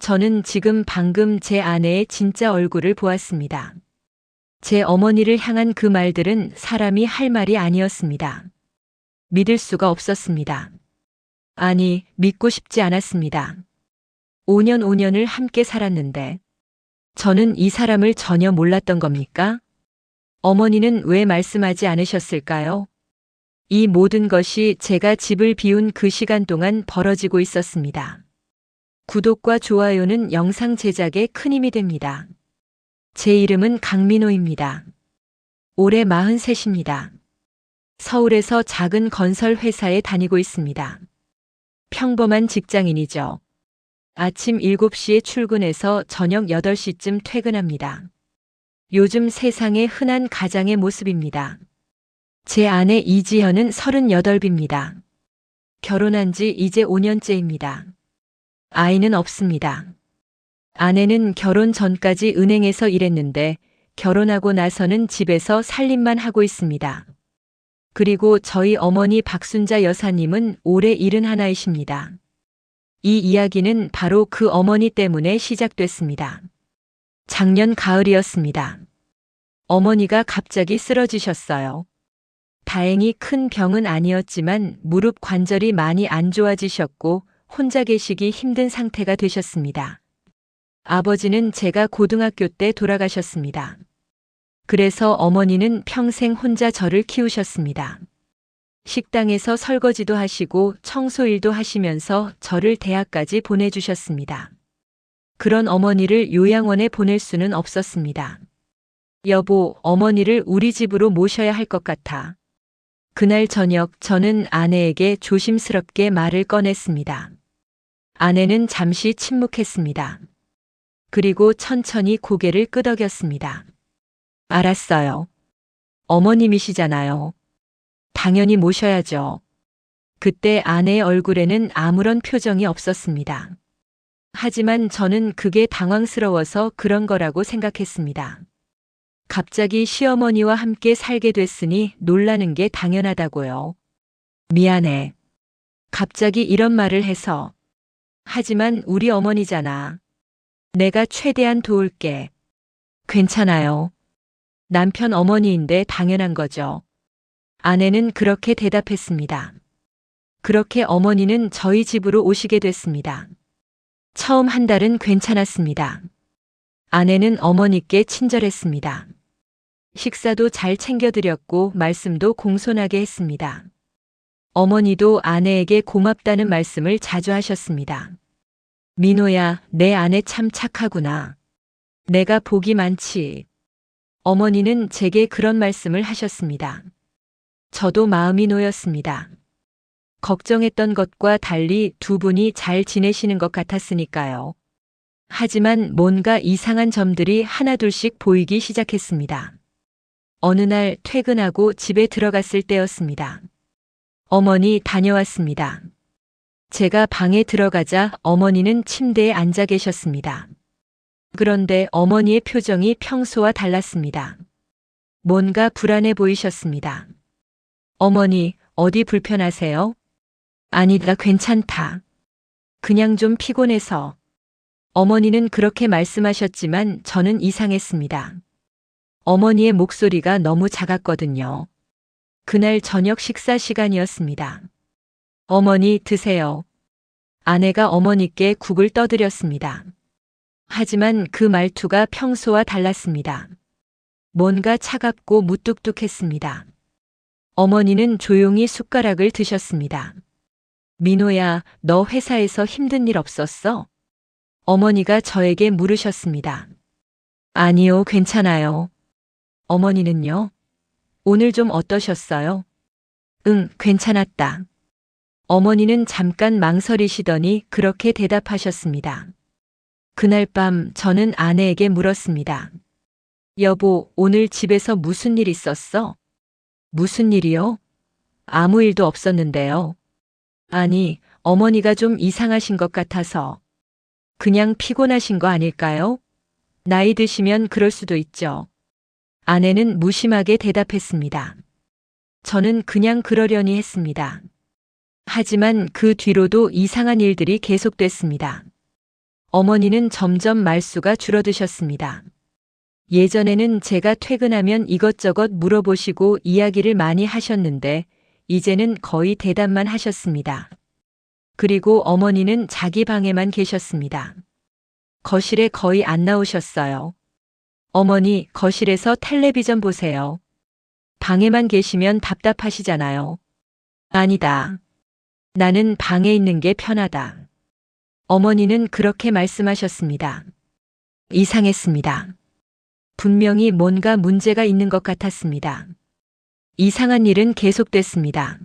저는 지금 방금 제 아내의 진짜 얼굴을 보았습니다. 제 어머니를 향한 그 말들은 사람이 할 말이 아니었습니다. 믿을 수가 없었습니다. 아니, 믿고 싶지 않았습니다. 5년을 함께 살았는데 저는 이 사람을 전혀 몰랐던 겁니까? 어머니는 왜 말씀하지 않으셨을까요? 이 모든 것이 제가 집을 비운 그 시간 동안 벌어지고 있었습니다. 구독과 좋아요는 영상 제작에 큰 힘이 됩니다. 제 이름은 강민호입니다. 올해 43입니다. 서울에서 작은 건설 회사에 다니고 있습니다. 평범한 직장인이죠. 아침 7시에 출근해서 저녁 8시쯤 퇴근합니다. 요즘 세상의 흔한 가장의 모습입니다. 제 아내 이지현은 38입니다. 결혼한 지 이제 5년째입니다. 아이는 없습니다. 아내는 결혼 전까지 은행에서 일했는데 결혼하고 나서는 집에서 살림만 하고 있습니다. 그리고 저희 어머니 박순자 여사님은 올해 71이십니다. 이 이야기는 바로 그 어머니 때문에 시작됐습니다. 작년 가을이었습니다. 어머니가 갑자기 쓰러지셨어요. 다행히 큰 병은 아니었지만 무릎 관절이 많이 안 좋아지셨고 혼자 계시기 힘든 상태가 되셨습니다. 아버지는 제가 고등학교 때 돌아가셨습니다. 그래서 어머니는 평생 혼자 저를 키우셨습니다. 식당에서 설거지도 하시고 청소일도 하시면서 저를 대학까지 보내주셨습니다. 그런 어머니를 요양원에 보낼 수는 없었습니다. 여보, 어머니를 우리 집으로 모셔야 할 것 같아. 그날 저녁 저는 아내에게 조심스럽게 말을 꺼냈습니다. 아내는 잠시 침묵했습니다. 그리고 천천히 고개를 끄덕였습니다. 알았어요. 어머님이시잖아요. 당연히 모셔야죠. 그때 아내의 얼굴에는 아무런 표정이 없었습니다. 하지만 저는 그게 당황스러워서 그런 거라고 생각했습니다. 갑자기 시어머니와 함께 살게 됐으니 놀라는 게 당연하다고요. 미안해. 갑자기 이런 말을 해서. 하지만 우리 어머니잖아. 내가 최대한 도울게. 괜찮아요. 남편 어머니인데 당연한 거죠. 아내는 그렇게 대답했습니다. 그렇게 어머니는 저희 집으로 오시게 됐습니다. 처음 한 달은 괜찮았습니다. 아내는 어머니께 친절했습니다. 식사도 잘 챙겨드렸고 말씀도 공손하게 했습니다. 어머니도 아내에게 고맙다는 말씀을 자주 하셨습니다. 민호야, 내 아내 참 착하구나. 내가 복이 많지. 어머니는 제게 그런 말씀을 하셨습니다. 저도 마음이 놓였습니다. 걱정했던 것과 달리 두 분이 잘 지내시는 것 같았으니까요. 하지만 뭔가 이상한 점들이 하나둘씩 보이기 시작했습니다. 어느 날 퇴근하고 집에 들어갔을 때였습니다. 어머니 다녀왔습니다. 제가 방에 들어가자 어머니는 침대에 앉아 계셨습니다. 그런데 어머니의 표정이 평소와 달랐습니다. 뭔가 불안해 보이셨습니다. 어머니, 어디 불편하세요? 아니다, 괜찮다. 그냥 좀 피곤해서. 어머니는 그렇게 말씀하셨지만 저는 이상했습니다. 어머니의 목소리가 너무 작았거든요. 그날 저녁 식사 시간이었습니다. 어머니 드세요. 아내가 어머니께 국을 떠드렸습니다. 하지만 그 말투가 평소와 달랐습니다. 뭔가 차갑고 무뚝뚝했습니다. 어머니는 조용히 숟가락을 드셨습니다. 민호야, 너 회사에서 힘든 일 없었어? 어머니가 저에게 물으셨습니다. 아니요, 괜찮아요. 어머니는요? 오늘 좀 어떠셨어요? 응, 괜찮았다. 어머니는 잠깐 망설이시더니 그렇게 대답하셨습니다. 그날 밤 저는 아내에게 물었습니다. 여보, 오늘 집에서 무슨 일 있었어? 무슨 일이요? 아무 일도 없었는데요. 아니, 어머니가 좀 이상하신 것 같아서. 그냥 피곤하신 거 아닐까요? 나이 드시면 그럴 수도 있죠. 아내는 무심하게 대답했습니다. 저는 그냥 그러려니 했습니다. 하지만 그 뒤로도 이상한 일들이 계속됐습니다. 어머니는 점점 말수가 줄어드셨습니다. 예전에는 제가 퇴근하면 이것저것 물어보시고 이야기를 많이 하셨는데 이제는 거의 대답만 하셨습니다. 그리고 어머니는 자기 방에만 계셨습니다. 거실에 거의 안 나오셨어요. 어머니, 거실에서 텔레비전 보세요. 방에만 계시면 답답하시잖아요. 아니다. 나는 방에 있는 게 편하다. 어머니는 그렇게 말씀하셨습니다. 이상했습니다. 분명히 뭔가 문제가 있는 것 같았습니다. 이상한 일은 계속됐습니다.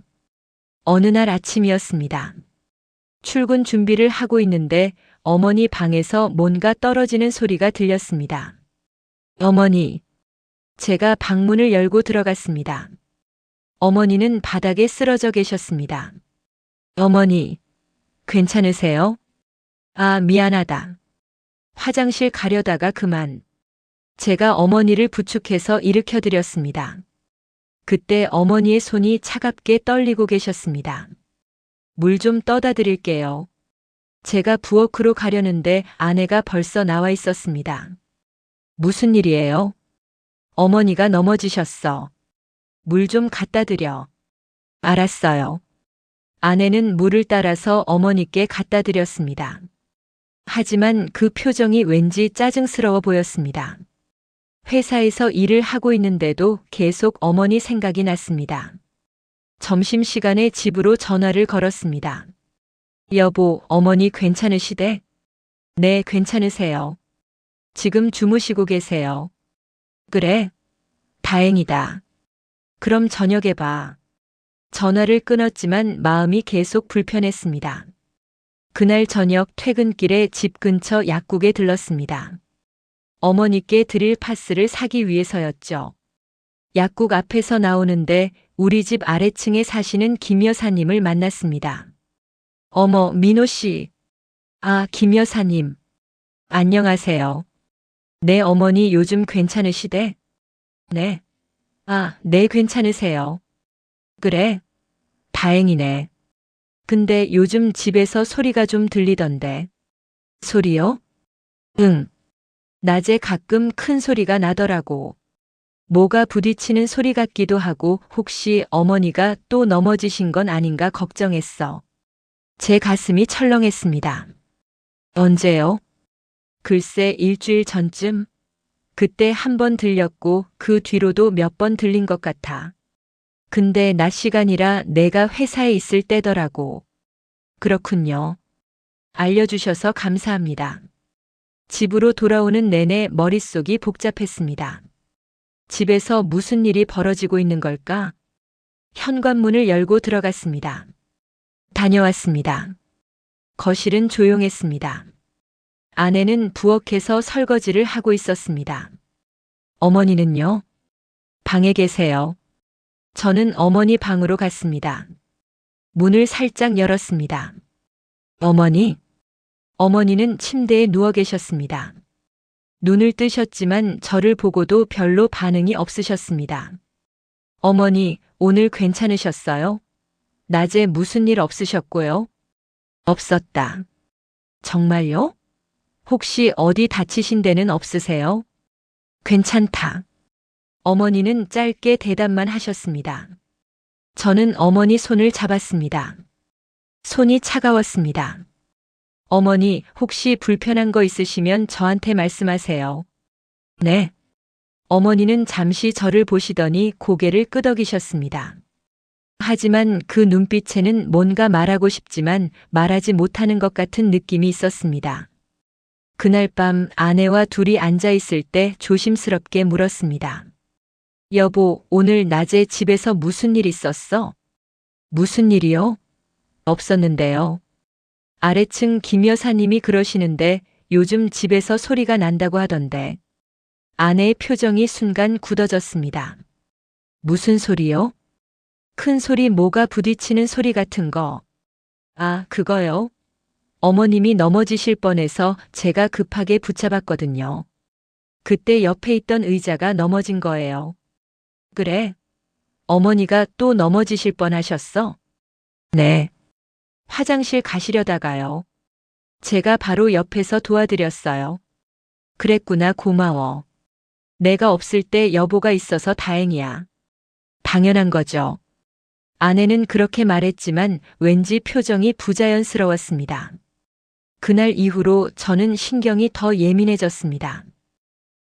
어느 날 아침이었습니다. 출근 준비를 하고 있는데 어머니 방에서 뭔가 떨어지는 소리가 들렸습니다. 어머니, 제가 방문을 열고 들어갔습니다. 어머니는 바닥에 쓰러져 계셨습니다. 어머니, 괜찮으세요? 아, 미안하다. 화장실 가려다가 그만. 제가 어머니를 부축해서 일으켜드렸습니다. 그때 어머니의 손이 차갑게 떨리고 계셨습니다. 물 좀 떠다 드릴게요. 제가 부엌으로 가려는데 아내가 벌써 나와 있었습니다. 무슨 일이에요? 어머니가 넘어지셨어. 물 좀 갖다 드려. 알았어요. 아내는 물을 따라서 어머니께 갖다 드렸습니다. 하지만 그 표정이 왠지 짜증스러워 보였습니다. 회사에서 일을 하고 있는데도 계속 어머니 생각이 났습니다. 점심시간에 집으로 전화를 걸었습니다. 여보, 어머니 괜찮으시대? 네, 괜찮으세요. 지금 주무시고 계세요. 그래? 다행이다. 그럼 저녁에 봐. 전화를 끊었지만 마음이 계속 불편했습니다. 그날 저녁 퇴근길에 집 근처 약국에 들렀습니다. 어머니께 드릴 파스를 사기 위해서였죠. 약국 앞에서 나오는데 우리 집 아래층에 사시는 김 여사님을 만났습니다. 어머, 민호 씨. 아, 김 여사님. 안녕하세요. 네, 어머니 요즘 괜찮으시대? 네. 아, 네, 괜찮으세요. 그래? 다행이네. 근데 요즘 집에서 소리가 좀 들리던데. 소리요? 응. 낮에 가끔 큰 소리가 나더라고. 뭐가 부딪히는 소리 같기도 하고 혹시 어머니가 또 넘어지신 건 아닌가 걱정했어. 제 가슴이 철렁했습니다. 언제요? 글쎄 일주일 전쯤. 그때 한 번 들렸고 그 뒤로도 몇 번 들린 것 같아. 근데 낮 시간이라 내가 회사에 있을 때더라고. 그렇군요. 알려주셔서 감사합니다. 집으로 돌아오는 내내 머릿속이 복잡했습니다. 집에서 무슨 일이 벌어지고 있는 걸까? 현관문을 열고 들어갔습니다. 다녀왔습니다. 거실은 조용했습니다. 아내는 부엌에서 설거지를 하고 있었습니다. 어머니는요? 방에 계세요. 저는 어머니 방으로 갔습니다. 문을 살짝 열었습니다. 어머니? 어머니는 침대에 누워 계셨습니다. 눈을 뜨셨지만 저를 보고도 별로 반응이 없으셨습니다. 어머니, 오늘 괜찮으셨어요? 낮에 무슨 일 없으셨고요? 없었다. 정말요? 혹시 어디 다치신 데는 없으세요? 괜찮다. 어머니는 짧게 대답만 하셨습니다. 저는 어머니 손을 잡았습니다. 손이 차가웠습니다. 어머니, 혹시 불편한 거 있으시면 저한테 말씀하세요. 네. 어머니는 잠시 저를 보시더니 고개를 끄덕이셨습니다. 하지만 그 눈빛에는 뭔가 말하고 싶지만 말하지 못하는 것 같은 느낌이 있었습니다. 그날 밤 아내와 둘이 앉아 있을 때 조심스럽게 물었습니다. 여보, 오늘 낮에 집에서 무슨 일 있었어? 무슨 일이요? 없었는데요. 아래층 김 여사님이 그러시는데 요즘 집에서 소리가 난다고 하던데. 아내의 표정이 순간 굳어졌습니다. 무슨 소리요? 큰 소리 뭐가 부딪히는 소리 같은 거. 아, 그거요? 어머님이 넘어지실 뻔해서 제가 급하게 붙잡았거든요. 그때 옆에 있던 의자가 넘어진 거예요. 그래? 어머니가 또 넘어지실 뻔하셨어? 네. 화장실 가시려다가요. 제가 바로 옆에서 도와드렸어요. 그랬구나, 고마워. 내가 없을 때 여보가 있어서 다행이야. 당연한 거죠. 아내는 그렇게 말했지만 왠지 표정이 부자연스러웠습니다. 그날 이후로 저는 신경이 더 예민해졌습니다.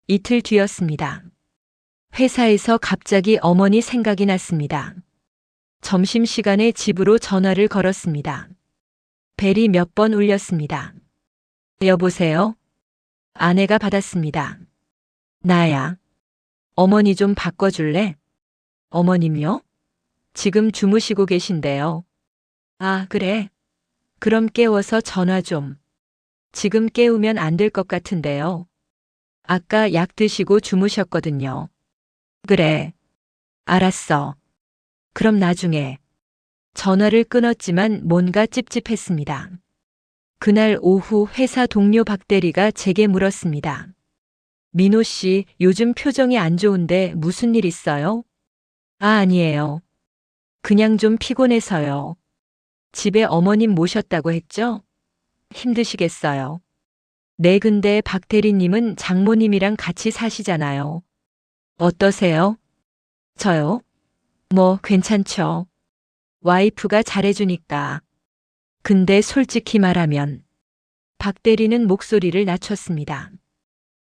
이틀 뒤였습니다. 회사에서 갑자기 어머니 생각이 났습니다. 점심시간에 집으로 전화를 걸었습니다. 벨이 몇 번 울렸습니다. 여보세요? 아내가 받았습니다. 나야. 어머니 좀 바꿔줄래? 어머님요? 지금 주무시고 계신데요. 아, 그래. 그럼 깨워서 전화 좀. 지금 깨우면 안 될 것 같은데요. 아까 약 드시고 주무셨거든요. 그래. 알았어. 그럼 나중에. 전화를 끊었지만 뭔가 찝찝했습니다. 그날 오후 회사 동료 박 대리가 제게 물었습니다. 민호 씨, 요즘 표정이 안 좋은데 무슨 일 있어요? 아, 아니에요. 그냥 좀 피곤해서요. 집에 어머님 모셨다고 했죠? 힘드시겠어요. 네, 근데 박 대리님은 장모님이랑 같이 사시잖아요. 어떠세요? 저요? 뭐, 괜찮죠. 와이프가 잘해주니까. 근데 솔직히 말하면, 박 대리는 목소리를 낮췄습니다.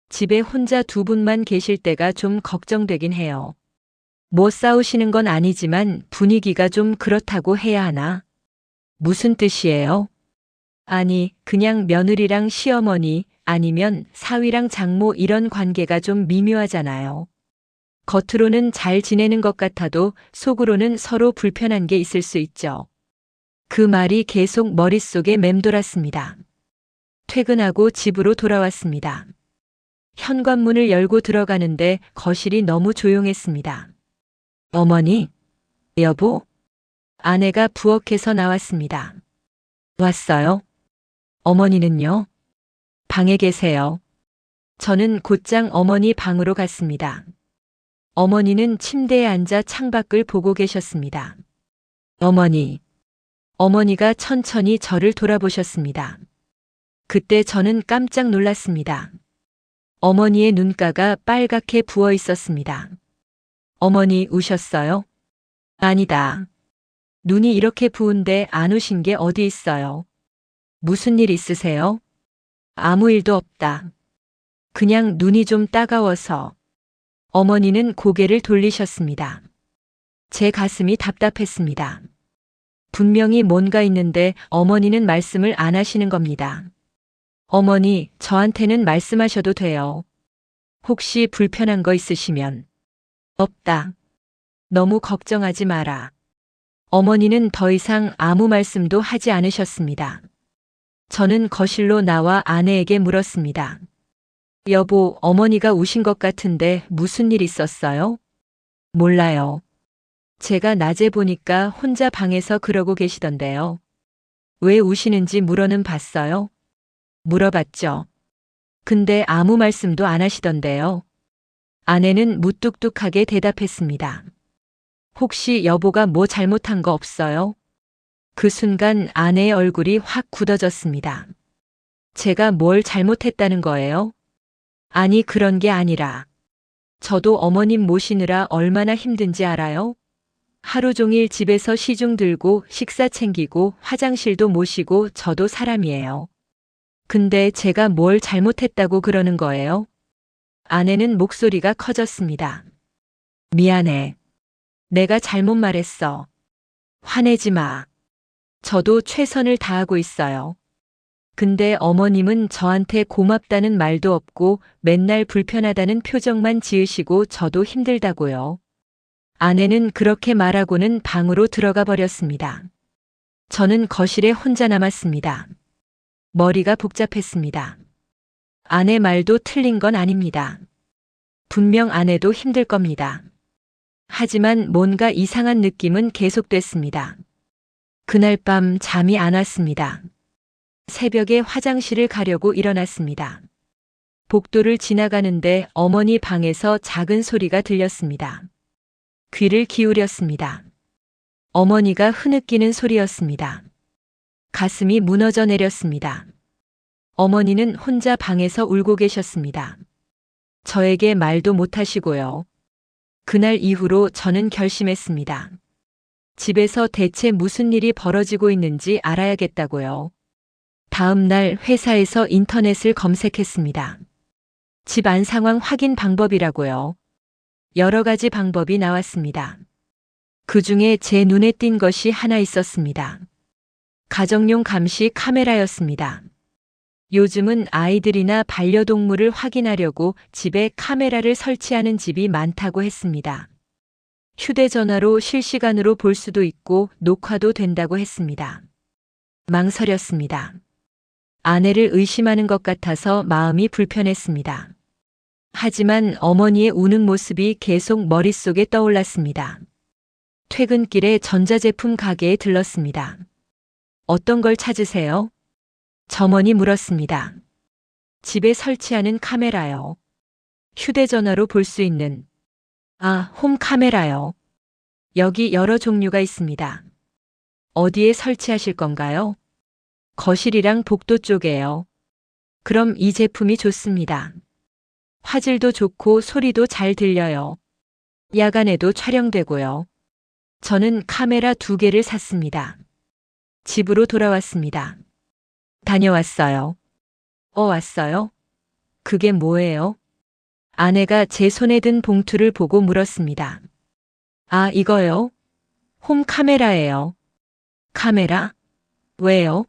집에 혼자 두 분만 계실 때가 좀 걱정되긴 해요. 뭐 싸우시는 건 아니지만 분위기가 좀 그렇다고 해야 하나? 무슨 뜻이에요? 아니, 그냥 며느리랑 시어머니 아니면 사위랑 장모 이런 관계가 좀 미묘하잖아요. 겉으로는 잘 지내는 것 같아도 속으로는 서로 불편한 게 있을 수 있죠. 그 말이 계속 머릿속에 맴돌았습니다. 퇴근하고 집으로 돌아왔습니다. 현관문을 열고 들어가는데 거실이 너무 조용했습니다. 어머니, 여보, 아내가 부엌에서 나왔습니다. 왔어요? 어머니는요? 방에 계세요. 저는 곧장 어머니 방으로 갔습니다. 어머니는 침대에 앉아 창밖을 보고 계셨습니다. 어머니. 어머니가 천천히 저를 돌아보셨습니다. 그때 저는 깜짝 놀랐습니다. 어머니의 눈가가 빨갛게 부어 있었습니다. 어머니 우셨어요? 아니다. 눈이 이렇게 부은데 안 우신 게 어디 있어요? 무슨 일 있으세요? 아무 일도 없다. 그냥 눈이 좀 따가워서. 어머니는 고개를 돌리셨습니다. 제 가슴이 답답했습니다. 분명히 뭔가 있는데 어머니는 말씀을 안 하시는 겁니다. 어머니, 저한테는 말씀하셔도 돼요. 혹시 불편한 거 있으시면. 없다. 너무 걱정하지 마라. 어머니는 더 이상 아무 말씀도 하지 않으셨습니다. 저는 거실로 나와 아내에게 물었습니다. 여보, 어머니가 우신 것 같은데 무슨 일 있었어요? 몰라요. 제가 낮에 보니까 혼자 방에서 그러고 계시던데요. 왜 우시는지 물어는 봤어요? 물어봤죠. 근데 아무 말씀도 안 하시던데요. 아내는 무뚝뚝하게 대답했습니다. 혹시 여보가 뭐 잘못한 거 없어요? 그 순간 아내의 얼굴이 확 굳어졌습니다. 제가 뭘 잘못했다는 거예요? 아니, 그런 게 아니라. 저도 어머님 모시느라 얼마나 힘든지 알아요? 하루 종일 집에서 시중 들고 식사 챙기고 화장실도 모시고 저도 사람이에요. 근데 제가 뭘 잘못했다고 그러는 거예요? 아내는 목소리가 커졌습니다. 미안해. 내가 잘못 말했어. 화내지 마. 저도 최선을 다하고 있어요. 근데 어머님은 저한테 고맙다는 말도 없고 맨날 불편하다는 표정만 지으시고 저도 힘들다고요. 아내는 그렇게 말하고는 방으로 들어가 버렸습니다. 저는 거실에 혼자 남았습니다. 머리가 복잡했습니다. 아내 말도 틀린 건 아닙니다. 분명 아내도 힘들 겁니다. 하지만 뭔가 이상한 느낌은 계속됐습니다. 그날 밤 잠이 안 왔습니다. 새벽에 화장실을 가려고 일어났습니다. 복도를 지나가는데 어머니 방에서 작은 소리가 들렸습니다. 귀를 기울였습니다. 어머니가 흐느끼는 소리였습니다. 가슴이 무너져 내렸습니다. 어머니는 혼자 방에서 울고 계셨습니다. 저에게 말도 못하시고요. 그날 이후로 저는 결심했습니다. 집에서 대체 무슨 일이 벌어지고 있는지 알아야겠다고요. 다음 날 회사에서 인터넷을 검색했습니다. 집 안 상황 확인 방법이라고요. 여러 가지 방법이 나왔습니다. 그 중에 제 눈에 띈 것이 하나 있었습니다. 가정용 감시 카메라였습니다. 요즘은 아이들이나 반려동물을 확인하려고 집에 카메라를 설치하는 집이 많다고 했습니다. 휴대전화로 실시간으로 볼 수도 있고 녹화도 된다고 했습니다. 망설였습니다. 아내를 의심하는 것 같아서 마음이 불편했습니다. 하지만 어머니의 우는 모습이 계속 머릿속에 떠올랐습니다. 퇴근길에 전자제품 가게에 들렀습니다. 어떤 걸 찾으세요? 점원이 물었습니다. 집에 설치하는 카메라요. 휴대전화로 볼 수 있는. 홈 카메라요. 여기 여러 종류가 있습니다. 어디에 설치하실 건가요? 거실이랑 복도 쪽에요. 그럼 이 제품이 좋습니다. 화질도 좋고 소리도 잘 들려요. 야간에도 촬영되고요. 저는 카메라 2개를 샀습니다. 집으로 돌아왔습니다. 다녀왔어요. 왔어요? 그게 뭐예요? 아내가 제 손에 든 봉투를 보고 물었습니다. 이거요? 홈 카메라예요. 카메라? 왜요?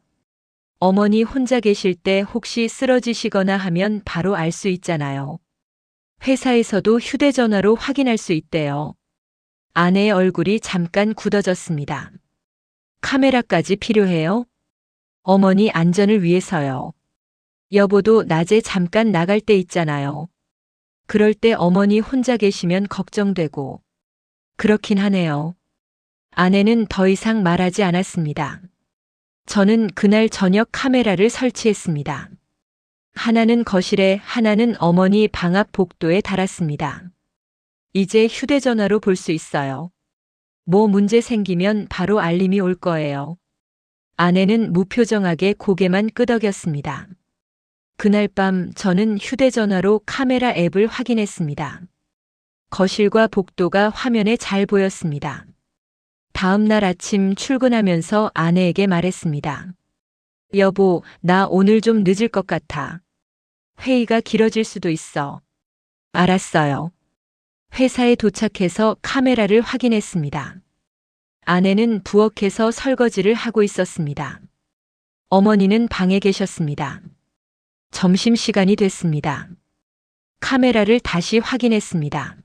어머니 혼자 계실 때 혹시 쓰러지시거나 하면 바로 알 수 있잖아요. 회사에서도 휴대전화로 확인할 수 있대요. 아내의 얼굴이 잠깐 굳어졌습니다. 카메라까지 필요해요? 어머니 안전을 위해서요. 여보도 낮에 잠깐 나갈 때 있잖아요. 그럴 때 어머니 혼자 계시면 걱정되고. 그렇긴 하네요. 아내는 더 이상 말하지 않았습니다. 저는 그날 저녁 카메라를 설치했습니다. 하나는 거실에, 하나는 어머니 방 앞 복도에 달았습니다. 이제 휴대전화로 볼 수 있어요. 뭐 문제 생기면 바로 알림이 올 거예요. 아내는 무표정하게 고개만 끄덕였습니다. 그날 밤 저는 휴대전화로 카메라 앱을 확인했습니다. 거실과 복도가 화면에 잘 보였습니다. 다음 날 아침 출근하면서 아내에게 말했습니다. 여보, 나 오늘 좀 늦을 것 같아. 회의가 길어질 수도 있어. 알았어요. 회사에 도착해서 카메라를 확인했습니다. 아내는 부엌에서 설거지를 하고 있었습니다. 어머니는 방에 계셨습니다. 점심시간이 됐습니다. 카메라를 다시 확인했습니다.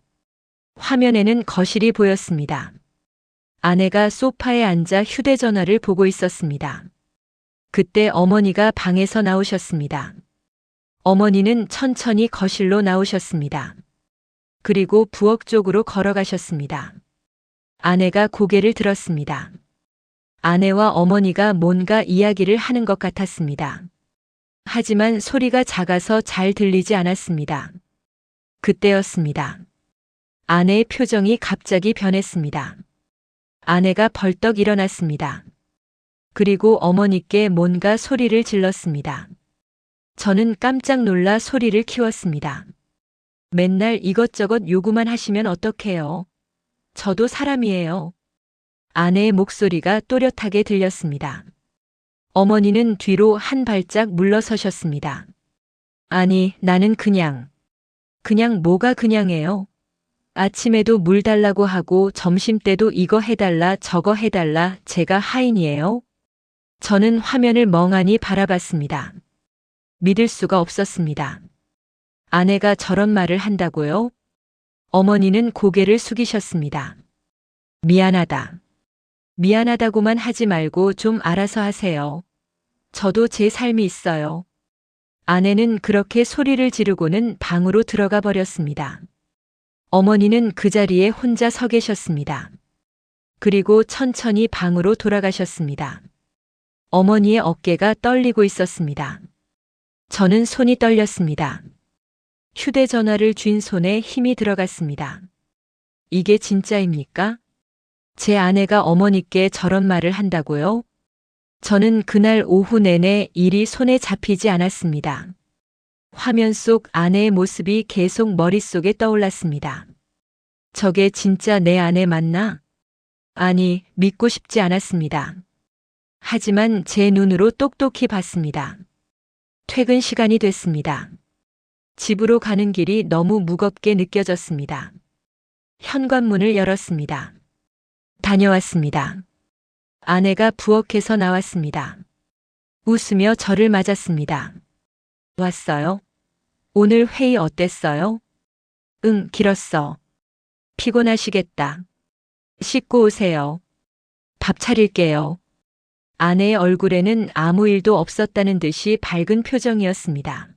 화면에는 거실이 보였습니다. 아내가 소파에 앉아 휴대전화를 보고 있었습니다. 그때 어머니가 방에서 나오셨습니다. 어머니는 천천히 거실로 나오셨습니다. 그리고 부엌 쪽으로 걸어가셨습니다. 아내가 고개를 들었습니다. 아내와 어머니가 뭔가 이야기를 하는 것 같았습니다. 하지만 소리가 작아서 잘 들리지 않았습니다. 그때였습니다. 아내의 표정이 갑자기 변했습니다. 아내가 벌떡 일어났습니다. 그리고 어머니께 뭔가 소리를 질렀습니다. 저는 깜짝 놀라 소리를 키웠습니다. 맨날 이것저것 요구만 하시면 어떡해요? 저도 사람이에요. 아내의 목소리가 또렷하게 들렸습니다. 어머니는 뒤로 한 발짝 물러서셨습니다. 아니, 나는 그냥 뭐가 그냥해요? 아침에도 물 달라고 하고 점심때도 이거 해달라 저거 해달라 제가 하인이에요? 저는 화면을 멍하니 바라봤습니다. 믿을 수가 없었습니다. 아내가 저런 말을 한다고요? 어머니는 고개를 숙이셨습니다. 미안하다. 미안하다고만 하지 말고 좀 알아서 하세요. 저도 제 삶이 있어요. 아내는 그렇게 소리를 지르고는 방으로 들어가 버렸습니다. 어머니는 그 자리에 혼자 서 계셨습니다. 그리고 천천히 방으로 돌아가셨습니다. 어머니의 어깨가 떨리고 있었습니다. 저는 손이 떨렸습니다. 휴대전화를 쥔 손에 힘이 들어갔습니다. 이게 진짜입니까? 제 아내가 어머니께 저런 말을 한다고요? 저는 그날 오후 내내 일이 손에 잡히지 않았습니다. 화면 속 아내의 모습이 계속 머릿속에 떠올랐습니다. 저게 진짜 내 아내 맞나? 아니, 믿고 싶지 않았습니다. 하지만 제 눈으로 똑똑히 봤습니다. 퇴근 시간이 됐습니다. 집으로 가는 길이 너무 무겁게 느껴졌습니다. 현관문을 열었습니다. 다녀왔습니다. 아내가 부엌에서 나왔습니다. 웃으며 저를 맞았습니다. 왔어요? 오늘 회의 어땠어요? 응, 길었어. 피곤하시겠다. 씻고 오세요. 밥 차릴게요. 아내의 얼굴에는 아무 일도 없었다는 듯이 밝은 표정이었습니다.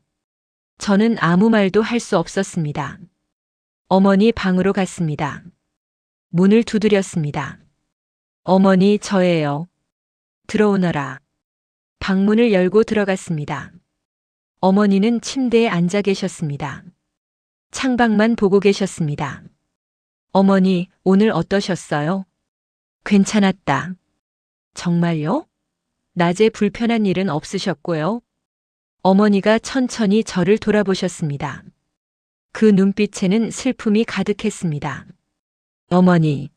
저는 아무 말도 할 수 없었습니다. 어머니 방으로 갔습니다. 문을 두드렸습니다. 어머니, 저예요. 들어오너라. 방문을 열고 들어갔습니다. 어머니는 침대에 앉아 계셨습니다. 창밖만 보고 계셨습니다. 어머니, 오늘 어떠셨어요? 괜찮았다. 정말요? 낮에 불편한 일은 없으셨고요? 어머니가 천천히 저를 돌아보셨습니다. 그 눈빛에는 슬픔이 가득했습니다. 어머니,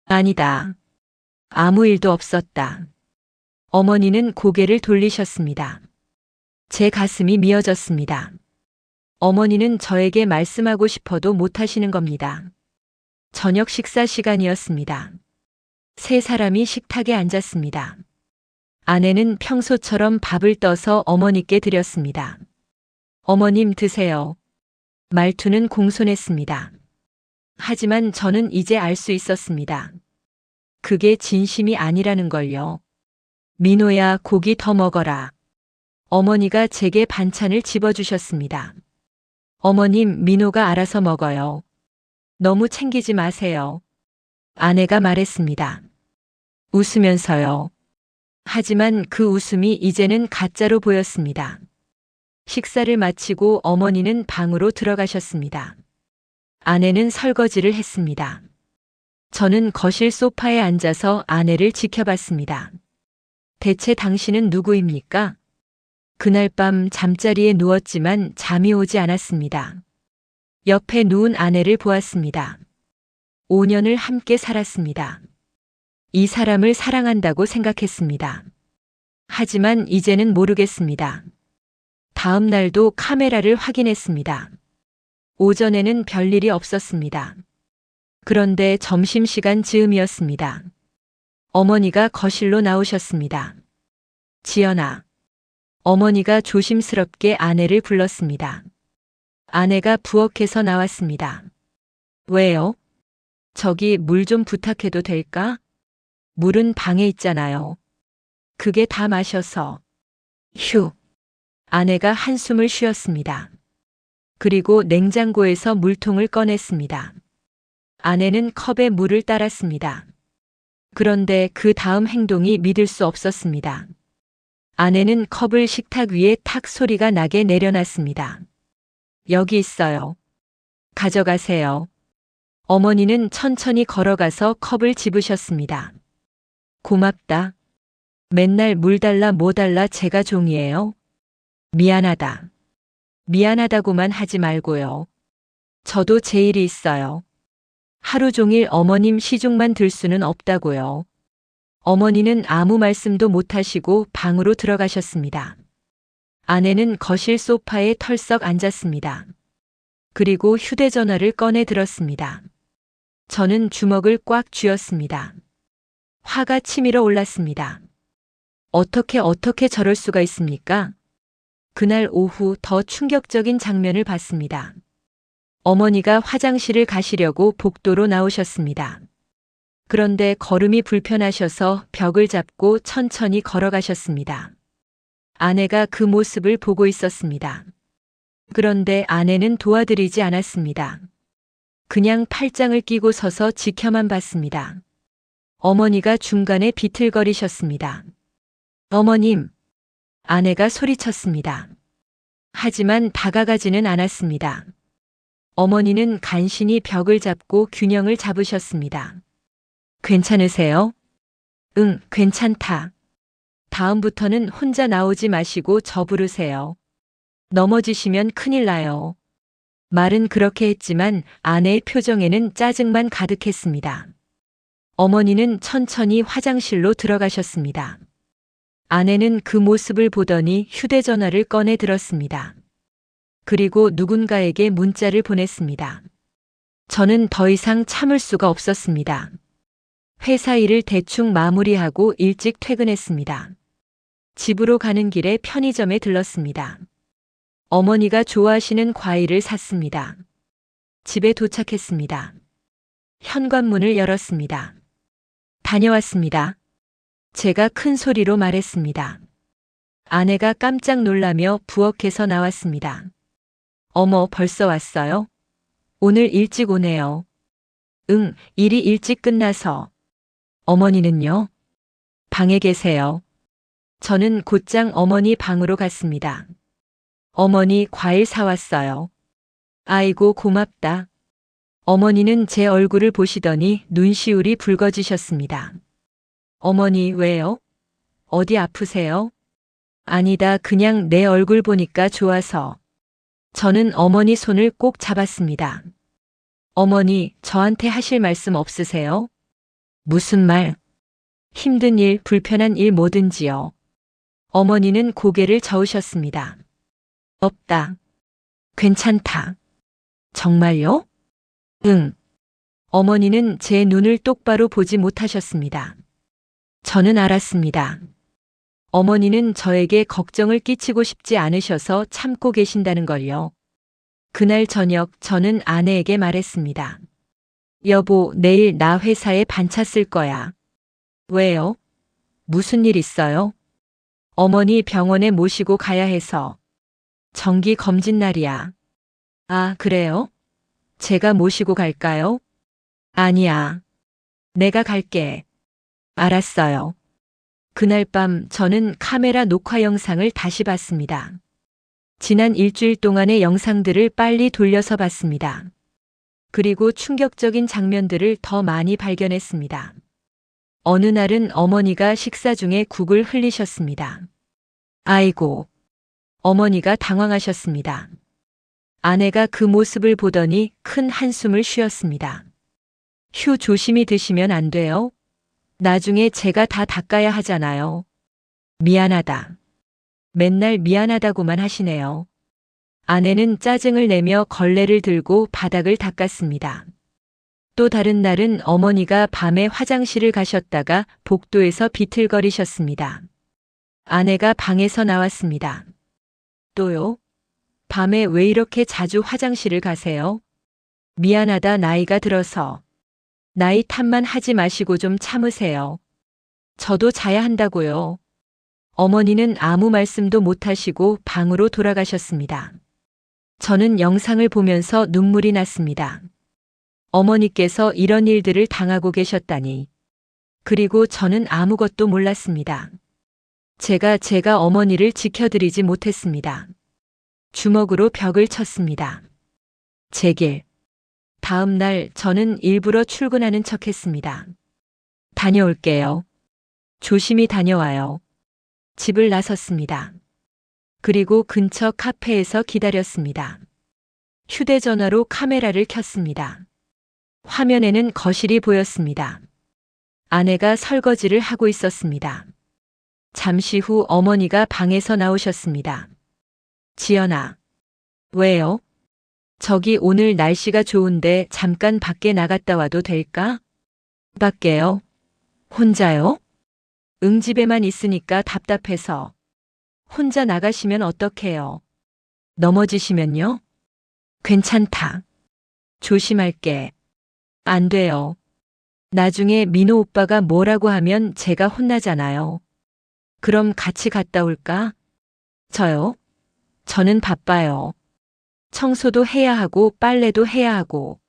아니다. 아무 일도 없었다. 어머니는 고개를 돌리셨습니다. 제 가슴이 미어졌습니다. 어머니는 저에게 말씀하고 싶어도 못하시는 겁니다. 저녁 식사 시간이었습니다. 세 사람이 식탁에 앉았습니다. 아내는 평소처럼 밥을 떠서 어머니께 드렸습니다. 어머님 드세요. 말투는 공손했습니다. 하지만 저는 이제 알 수 있었습니다. 그게 진심이 아니라는 걸요. 민호야, 고기 더 먹어라. 어머니가 제게 반찬을 집어주셨습니다. 어머님, 민호가 알아서 먹어요. 너무 챙기지 마세요. 아내가 말했습니다. 웃으면서요. 하지만 그 웃음이 이제는 가짜로 보였습니다. 식사를 마치고 어머니는 방으로 들어가셨습니다. 아내는 설거지를 했습니다. 저는 거실 소파에 앉아서 아내를 지켜봤습니다. 대체 당신은 누구입니까? 그날 밤 잠자리에 누웠지만 잠이 오지 않았습니다. 옆에 누운 아내를 보았습니다. 5년을 함께 살았습니다. 이 사람을 사랑한다고 생각했습니다. 하지만 이제는 모르겠습니다. 다음 날도 카메라를 확인했습니다. 오전에는 별일이 없었습니다. 그런데 점심시간 즈음이었습니다. 어머니가 거실로 나오셨습니다. 지연아. 어머니가 조심스럽게 아내를 불렀습니다. 아내가 부엌에서 나왔습니다. 왜요? 저기 물 좀 부탁해도 될까? 물은 방에 있잖아요. 그게 다 마셔서. 휴. 아내가 한숨을 쉬었습니다. 그리고 냉장고에서 물통을 꺼냈습니다. 아내는 컵에 물을 따랐습니다. 그런데 그 다음 행동이 믿을 수 없었습니다. 아내는 컵을 식탁 위에 탁 소리가 나게 내려놨습니다. 여기 있어요. 가져가세요. 어머니는 천천히 걸어가서 컵을 집으셨습니다. 고맙다. 맨날 물 달라 뭐 달라 제가 종이에요. 미안하다. 미안하다고만 하지 말고요. 저도 제 일이 있어요. 하루 종일 어머님 시중만 들 수는 없다고요. 어머니는 아무 말씀도 못하시고 방으로 들어가셨습니다. 아내는 거실 소파에 털썩 앉았습니다. 그리고 휴대전화를 꺼내 들었습니다. 저는 주먹을 꽉 쥐었습니다. 화가 치밀어 올랐습니다. 어떻게 저럴 수가 있습니까? 그날 오후 더 충격적인 장면을 봤습니다. 어머니가 화장실을 가시려고 복도로 나오셨습니다. 그런데 걸음이 불편하셔서 벽을 잡고 천천히 걸어가셨습니다. 아내가 그 모습을 보고 있었습니다. 그런데 아내는 도와드리지 않았습니다. 그냥 팔짱을 끼고 서서 지켜만 봤습니다. 어머니가 중간에 비틀거리셨습니다. 어머님! 아내가 소리쳤습니다. 하지만 다가가지는 않았습니다. 어머니는 간신히 벽을 잡고 균형을 잡으셨습니다. 괜찮으세요? 응, 괜찮다. 다음부터는 혼자 나오지 마시고 저 부르세요. 넘어지시면 큰일 나요. 말은 그렇게 했지만 아내의 표정에는 짜증만 가득했습니다. 어머니는 천천히 화장실로 들어가셨습니다. 아내는 그 모습을 보더니 휴대전화를 꺼내 들었습니다. 그리고 누군가에게 문자를 보냈습니다. 저는 더 이상 참을 수가 없었습니다. 회사 일을 대충 마무리하고 일찍 퇴근했습니다. 집으로 가는 길에 편의점에 들렀습니다. 어머니가 좋아하시는 과일을 샀습니다. 집에 도착했습니다. 현관문을 열었습니다. 다녀왔습니다. 제가 큰 소리로 말했습니다. 아내가 깜짝 놀라며 부엌에서 나왔습니다. 어머, 벌써 왔어요? 오늘 일찍 오네요. 응, 일이 일찍 끝나서. 어머니는요? 방에 계세요. 저는 곧장 어머니 방으로 갔습니다. 어머니 과일 사왔어요. 아이고 고맙다. 어머니는 제 얼굴을 보시더니 눈시울이 붉어지셨습니다. 어머니 왜요? 어디 아프세요? 아니다, 그냥 내 얼굴 보니까 좋아서. 저는 어머니 손을 꼭 잡았습니다. 어머니, 저한테 하실 말씀 없으세요? 무슨 말? 힘든 일, 불편한 일 뭐든지요. 어머니는 고개를 저으셨습니다. 없다. 괜찮다. 정말요? 응. 어머니는 제 눈을 똑바로 보지 못하셨습니다. 저는 알았습니다. 어머니는 저에게 걱정을 끼치고 싶지 않으셔서 참고 계신다는 걸요. 그날 저녁 저는 아내에게 말했습니다. 여보, 내일 나 회사에 반차 쓸 거야. 왜요? 무슨 일 있어요? 어머니 병원에 모시고 가야 해서. 정기 검진 날이야. 아, 그래요? 제가 모시고 갈까요? 아니야. 내가 갈게. 알았어요. 그날 밤 저는 카메라 녹화 영상을 다시 봤습니다. 지난 일주일 동안의 영상들을 빨리 돌려서 봤습니다. 그리고 충격적인 장면들을 더 많이 발견했습니다. 어느 날은 어머니가 식사 중에 국을 흘리셨습니다. 아이고. 어머니가 당황하셨습니다. 아내가 그 모습을 보더니 큰 한숨을 쉬었습니다. 휴, 조심히 드시면 안 돼요? 나중에 제가 다 닦아야 하잖아요. 미안하다. 맨날 미안하다고만 하시네요. 아내는 짜증을 내며 걸레를 들고 바닥을 닦았습니다. 또 다른 날은 어머니가 밤에 화장실을 가셨다가 복도에서 비틀거리셨습니다. 아내가 방에서 나왔습니다. 또요? 밤에 왜 이렇게 자주 화장실을 가세요? 미안하다, 나이가 들어서. 나이 탓만 하지 마시고 좀 참으세요. 저도 자야 한다고요. 어머니는 아무 말씀도 못하시고 방으로 돌아가셨습니다. 저는 영상을 보면서 눈물이 났습니다. 어머니께서 이런 일들을 당하고 계셨다니. 그리고 저는 아무것도 몰랐습니다. 제가 어머니를 지켜드리지 못했습니다. 주먹으로 벽을 쳤습니다. 제 길. 다음 날 저는 일부러 출근하는 척 했습니다. 다녀올게요. 조심히 다녀와요. 집을 나섰습니다. 그리고 근처 카페에서 기다렸습니다. 휴대전화로 카메라를 켰습니다. 화면에는 거실이 보였습니다. 아내가 설거지를 하고 있었습니다. 잠시 후 어머니가 방에서 나오셨습니다. 지연아. 왜요? 저기 오늘 날씨가 좋은데 잠깐 밖에 나갔다 와도 될까? 밖에요? 혼자요? 응, 집에만 있으니까 답답해서. 혼자 나가시면 어떡해요? 넘어지시면요? 괜찮다. 조심할게. 안 돼요. 나중에 민호 오빠가 뭐라고 하면 제가 혼나잖아요. 그럼 같이 갔다 올까? 저요? 저는 바빠요. 청소도 해야 하고 빨래도 해야 하고.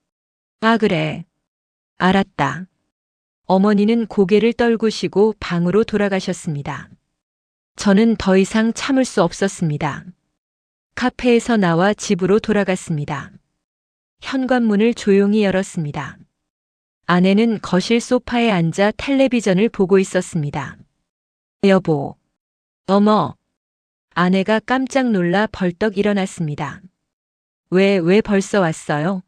아, 그래. 알았다. 어머니는 고개를 떨구시고 방으로 돌아가셨습니다. 저는 더 이상 참을 수 없었습니다. 카페에서 나와 집으로 돌아갔습니다. 현관문을 조용히 열었습니다. 아내는 거실 소파에 앉아 텔레비전을 보고 있었습니다. 여보, 어머! 아내가 깜짝 놀라 벌떡 일어났습니다. 왜 벌써 왔어요?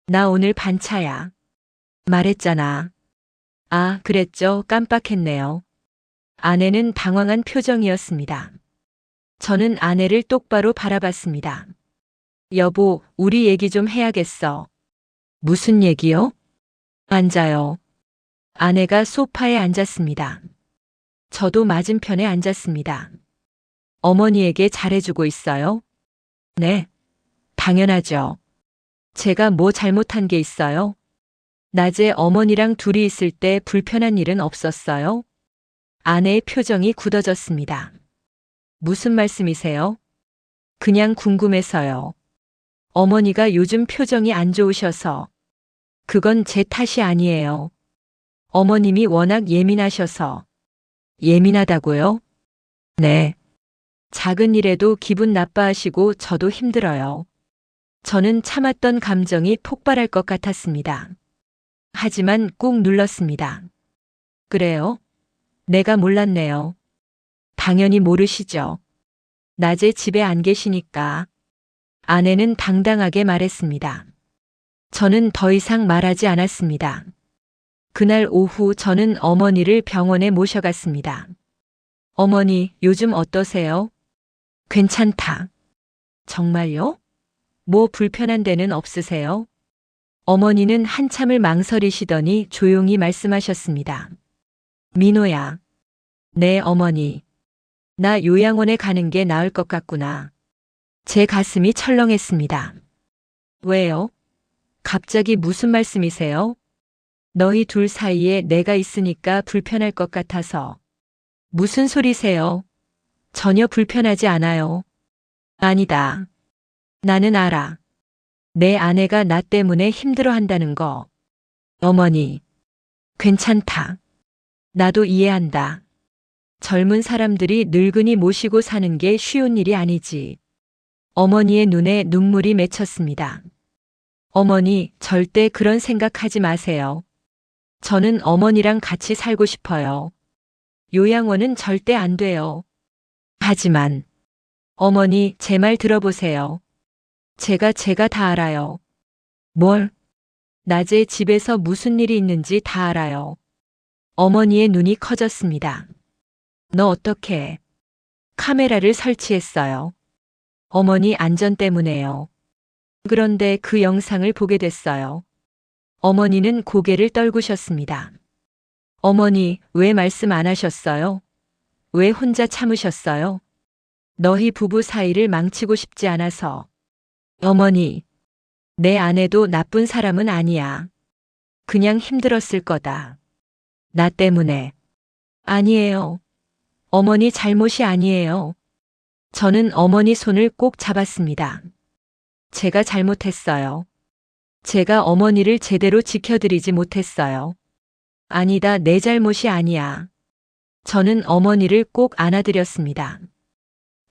나 오늘 반차야. 말했잖아. 아, 그랬죠. 깜빡했네요. 아내는 당황한 표정이었습니다. 저는 아내를 똑바로 바라봤습니다. 여보, 우리 얘기 좀 해야겠어. 무슨 얘기요? 앉아요. 아내가 소파에 앉았습니다. 저도 맞은편에 앉았습니다. 어머니에게 잘해주고 있어요? 네. 당연하죠. 제가 뭐 잘못한 게 있어요? 낮에 어머니랑 둘이 있을 때 불편한 일은 없었어요? 아내의 표정이 굳어졌습니다. 무슨 말씀이세요? 그냥 궁금해서요. 어머니가 요즘 표정이 안 좋으셔서. 그건 제 탓이 아니에요. 어머님이 워낙 예민하셔서. 예민하다고요? 네. 작은 일에도 기분 나빠하시고 저도 힘들어요. 저는 참았던 감정이 폭발할 것 같았습니다. 하지만 꾹 눌렀습니다. 그래요? 내가 몰랐네요. 당연히 모르시죠. 낮에 집에 안 계시니까. 아내는 당당하게 말했습니다. 저는 더 이상 말하지 않았습니다. 그날 오후 저는 어머니를 병원에 모셔갔습니다. 어머니, 요즘 어떠세요? 괜찮다. 정말요? 뭐 불편한 데는 없으세요? 어머니는 한참을 망설이시더니 조용히 말씀하셨습니다. 민호야. 네, 어머니. 나 요양원에 가는 게 나을 것 같구나. 제 가슴이 철렁했습니다. 왜요? 갑자기 무슨 말씀이세요? 너희 둘 사이에 내가 있으니까 불편할 것 같아서. 무슨 소리세요? 전혀 불편하지 않아요. 아니다. 나는 알아. 내 아내가 나 때문에 힘들어한다는 거. 어머니. 괜찮다. 나도 이해한다. 젊은 사람들이 늙은이 모시고 사는 게 쉬운 일이 아니지. 어머니의 눈에 눈물이 맺혔습니다. 어머니, 절대 그런 생각하지 마세요. 저는 어머니랑 같이 살고 싶어요. 요양원은 절대 안 돼요. 하지만, 어머니, 제 말 들어보세요. 제가 다 알아요. 뭘? 낮에 집에서 무슨 일이 있는지 다 알아요. 어머니의 눈이 커졌습니다. 너 어떻게? 카메라를 설치했어요. 어머니 안전 때문에요. 그런데 그 영상을 보게 됐어요. 어머니는 고개를 떨구셨습니다. 어머니, 왜 말씀 안 하셨어요? 왜 혼자 참으셨어요? 너희 부부 사이를 망치고 싶지 않아서. 어머니, 내 아내도 나쁜 사람은 아니야. 그냥 힘들었을 거다. 나 때문에. 아니에요. 어머니 잘못이 아니에요. 저는 어머니 손을 꼭 잡았습니다. 제가 잘못했어요. 제가 어머니를 제대로 지켜드리지 못했어요. 아니다, 내 잘못이 아니야. 저는 어머니를 꼭 안아드렸습니다.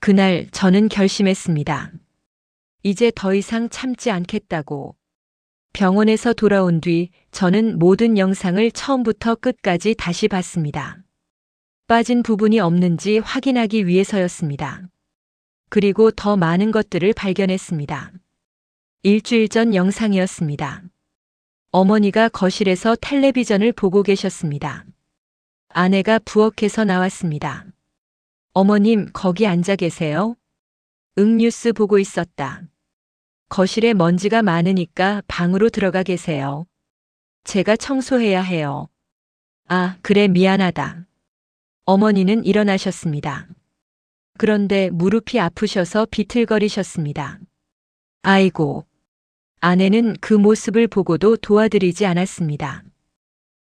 그날 저는 결심했습니다. 이제 더 이상 참지 않겠다고. 병원에서 돌아온 뒤 저는 모든 영상을 처음부터 끝까지 다시 봤습니다. 빠진 부분이 없는지 확인하기 위해서였습니다. 그리고 더 많은 것들을 발견했습니다. 일주일 전 영상이었습니다. 어머니가 거실에서 텔레비전을 보고 계셨습니다. 아내가 부엌에서 나왔습니다. 어머님, 거기 앉아 계세요? 응, 뉴스 보고 있었다. 거실에 먼지가 많으니까 방으로 들어가 계세요. 제가 청소해야 해요. 아, 그래, 미안하다. 어머니는 일어나셨습니다. 그런데 무릎이 아프셔서 비틀거리셨습니다. 아이고. 아내는 그 모습을 보고도 도와드리지 않았습니다.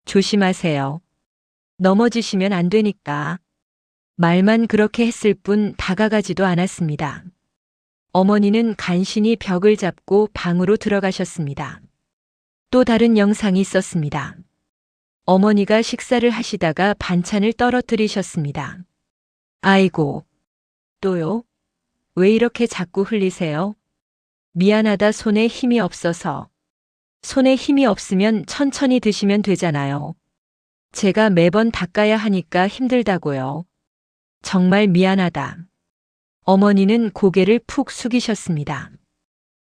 조심하세요. 넘어지시면 안 되니까. 말만 그렇게 했을 뿐 다가가지도 않았습니다. 어머니는 간신히 벽을 잡고 방으로 들어가셨습니다. 또 다른 영상이 있었습니다. 어머니가 식사를 하시다가 반찬을 떨어뜨리셨습니다. 아이고. 또요? 왜 이렇게 자꾸 흘리세요? 미안하다, 손에 힘이 없어서. 손에 힘이 없으면 천천히 드시면 되잖아요. 제가 매번 닦아야 하니까 힘들다고요. 정말 미안하다. 어머니는 고개를 푹 숙이셨습니다.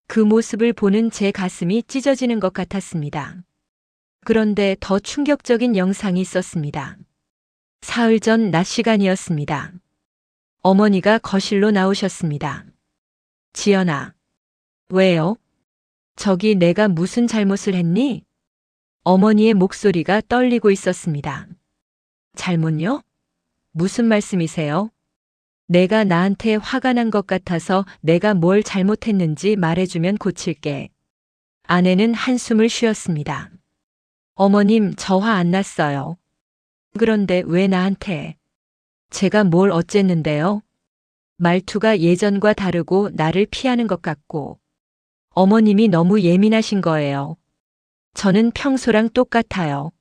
그 모습을 보는 제 가슴이 찢어지는 것 같았습니다. 그런데 더 충격적인 영상이 있었습니다. 사흘 전 낮 시간이었습니다. 어머니가 거실로 나오셨습니다. 지연아. 왜요? 저기 내가 무슨 잘못을 했니? 어머니의 목소리가 떨리고 있었습니다. 잘못요? 무슨 말씀이세요? 내가 나한테 화가 난 것 같아서 내가 뭘 잘못했는지 말해주면 고칠게. 아내는 한숨을 쉬었습니다. 어머님, 저 화 안 났어요. 그런데 왜 나한테? 제가 뭘 어쨌는데요? 말투가 예전과 다르고 나를 피하는 것 같고. 어머님이 너무 예민하신 거예요. 저는 평소랑 똑같아요.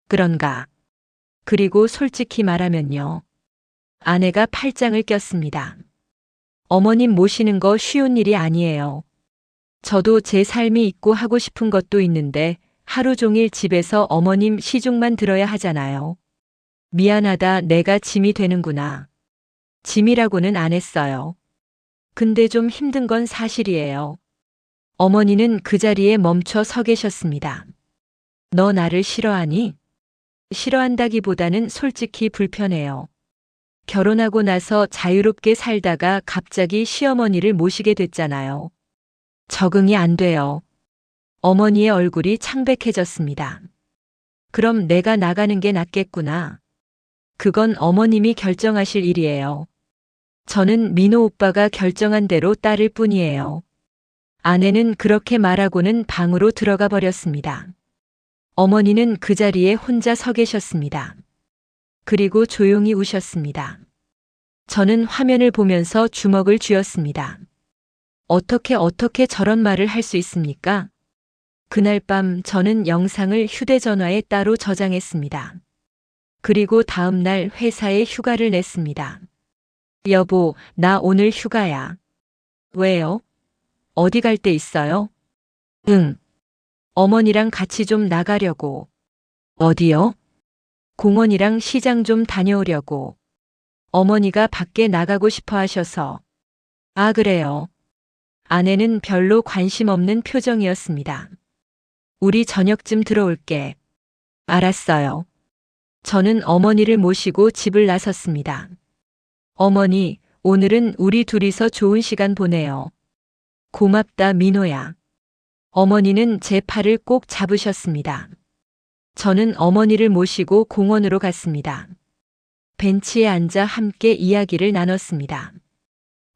그런가? 그리고 솔직히 말하면요. 아내가 팔짱을 꼈습니다. 어머님 모시는 거 쉬운 일이 아니에요. 저도 제 삶이 있고 하고 싶은 것도 있는데 하루 종일 집에서 어머님 시중만 들어야 하잖아요. 미안하다, 내가 짐이 되는구나. 짐이라고는 안 했어요. 근데 좀 힘든 건 사실이에요. 어머니는 그 자리에 멈춰 서 계셨습니다. 너 나를 싫어하니? 싫어한다기보다는 솔직히 불편해요. 결혼하고 나서 자유롭게 살다가 갑자기 시어머니를 모시게 됐잖아요. 적응이 안 돼요. 어머니의 얼굴이 창백해졌습니다. 그럼 내가 나가는 게 낫겠구나. 그건 어머님이 결정하실 일이에요. 저는 민호 오빠가 결정한 대로 따를 뿐이에요. 아내는 그렇게 말하고는 방으로 들어가 버렸습니다. 어머니는 그 자리에 혼자 서 계셨습니다. 그리고 조용히 우셨습니다. 저는 화면을 보면서 주먹을 쥐었습니다. 어떻게 저런 말을 할 수 있습니까? 그날 밤 저는 영상을 휴대전화에 따로 저장했습니다. 그리고 다음 날 회사에 휴가를 냈습니다. 여보, 나 오늘 휴가야. 왜요? 어디 갈 데 있어요? 응. 어머니랑 같이 좀 나가려고. 어디요? 공원이랑 시장 좀 다녀오려고. 어머니가 밖에 나가고 싶어 하셔서. 아, 그래요. 아내는 별로 관심 없는 표정이었습니다. 우리 저녁쯤 들어올게. 알았어요. 저는 어머니를 모시고 집을 나섰습니다. 어머니, 오늘은 우리 둘이서 좋은 시간 보내요. 고맙다, 민호야. 어머니는 제 팔을 꼭 잡으셨습니다. 저는 어머니를 모시고 공원으로 갔습니다. 벤치에 앉아 함께 이야기를 나눴습니다.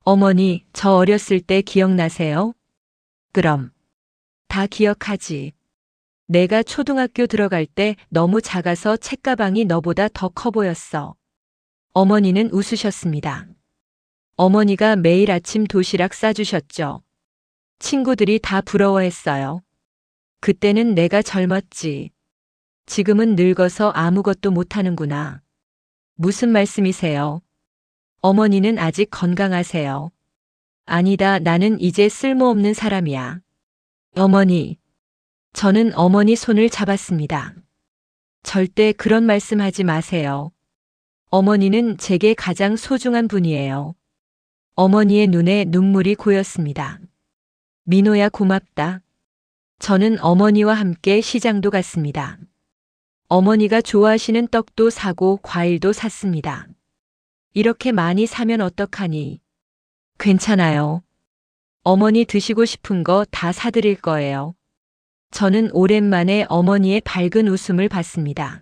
어머니, 저 어렸을 때 기억나세요? 그럼. 다 기억하지. 내가 초등학교 들어갈 때 너무 작아서 책가방이 너보다 더 커 보였어. 어머니는 웃으셨습니다. 어머니가 매일 아침 도시락 싸주셨죠. 친구들이 다 부러워했어요. 그때는 내가 젊었지. 지금은 늙어서 아무것도 못하는구나. 무슨 말씀이세요? 어머니는 아직 건강하세요. 아니다, 나는 이제 쓸모없는 사람이야. 어머니. 저는 어머니 손을 잡았습니다. 절대 그런 말씀하지 마세요. 어머니는 제게 가장 소중한 분이에요. 어머니의 눈에 눈물이 고였습니다. 민호야, 고맙다. 저는 어머니와 함께 시장도 갔습니다. 어머니가 좋아하시는 떡도 사고 과일도 샀습니다. 이렇게 많이 사면 어떡하니? 괜찮아요. 어머니 드시고 싶은 거 다 사드릴 거예요. 저는 오랜만에 어머니의 밝은 웃음을 봤습니다.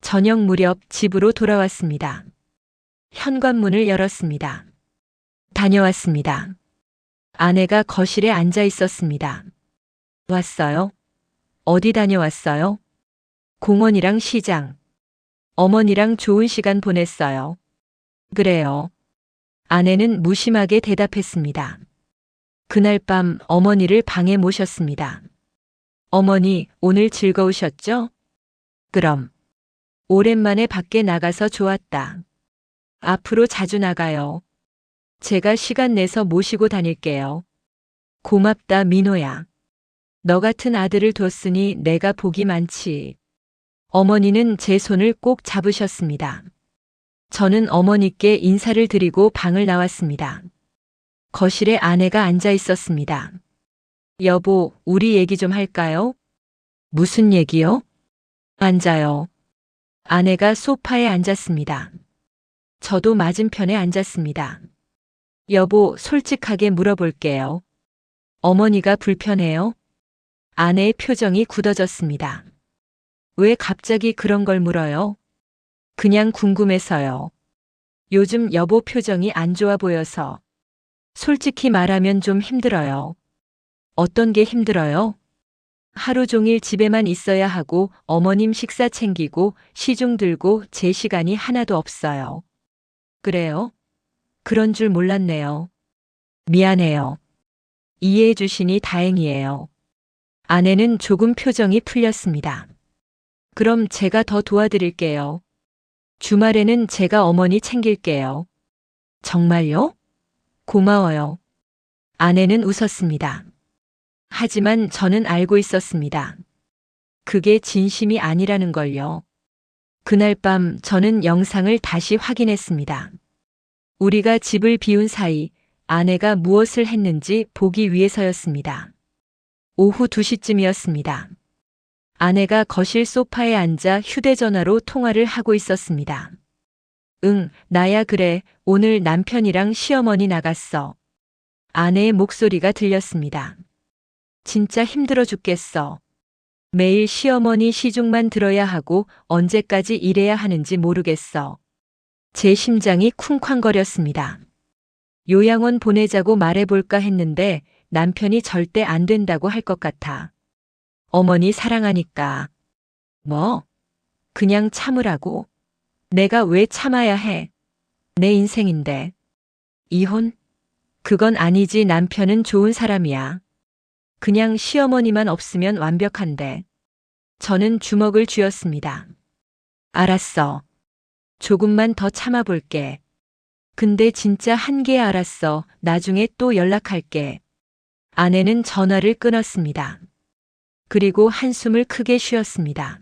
저녁 무렵 집으로 돌아왔습니다. 현관문을 열었습니다. 다녀왔습니다. 아내가 거실에 앉아 있었습니다. 왔어요? 어디 다녀왔어요? 공원이랑 시장. 어머니랑 좋은 시간 보냈어요. 그래요. 아내는 무심하게 대답했습니다. 그날 밤 어머니를 방에 모셨습니다. 어머니, 오늘 즐거우셨죠? 그럼. 오랜만에 밖에 나가서 좋았다. 앞으로 자주 나가요. 제가 시간 내서 모시고 다닐게요. 고맙다, 민호야. 너 같은 아들을 뒀으니 내가 복이 많지. 어머니는 제 손을 꼭 잡으셨습니다. 저는 어머니께 인사를 드리고 방을 나왔습니다. 거실에 아내가 앉아 있었습니다. 여보, 우리 얘기 좀 할까요? 무슨 얘기요? 앉아요. 아내가 소파에 앉았습니다. 저도 맞은편에 앉았습니다. 여보, 솔직하게 물어볼게요. 어머니가 불편해요? 아내의 표정이 굳어졌습니다. 왜 갑자기 그런 걸 물어요? 그냥 궁금해서요. 요즘 여보 표정이 안 좋아 보여서. 솔직히 말하면 좀 힘들어요. 어떤 게 힘들어요? 하루 종일 집에만 있어야 하고 어머님 식사 챙기고 시중 들고 제 시간이 하나도 없어요. 그래요? 그런 줄 몰랐네요. 미안해요. 이해해 주시니 다행이에요. 아내는 조금 표정이 풀렸습니다. 그럼 제가 더 도와드릴게요. 주말에는 제가 어머니 챙길게요. 정말요? 고마워요. 아내는 웃었습니다. 하지만 저는 알고 있었습니다. 그게 진심이 아니라는 걸요. 그날 밤 저는 영상을 다시 확인했습니다. 우리가 집을 비운 사이 아내가 무엇을 했는지 보기 위해서였습니다. 오후 2시쯤이었습니다. 아내가 거실 소파에 앉아 휴대전화로 통화를 하고 있었습니다. 응, 나야 그래. 오늘 남편이랑 시어머니 나갔어. 아내의 목소리가 들렸습니다. 진짜 힘들어 죽겠어. 매일 시어머니 시중만 들어야 하고 언제까지 일해야 하는지 모르겠어. 제 심장이 쿵쾅거렸습니다. 요양원 보내자고 말해볼까 했는데 남편이 절대 안 된다고 할 것 같아. 어머니 사랑하니까. 뭐? 그냥 참으라고. 내가 왜 참아야 해? 내 인생인데. 이혼? 그건 아니지. 남편은 좋은 사람이야. 그냥 시어머니만 없으면 완벽한데. 저는 주먹을 쥐었습니다. 알았어. 조금만 더 참아볼게. 근데 진짜 한계 알았어. 나중에 또 연락할게. 아내는 전화를 끊었습니다. 그리고 한숨을 크게 쉬었습니다.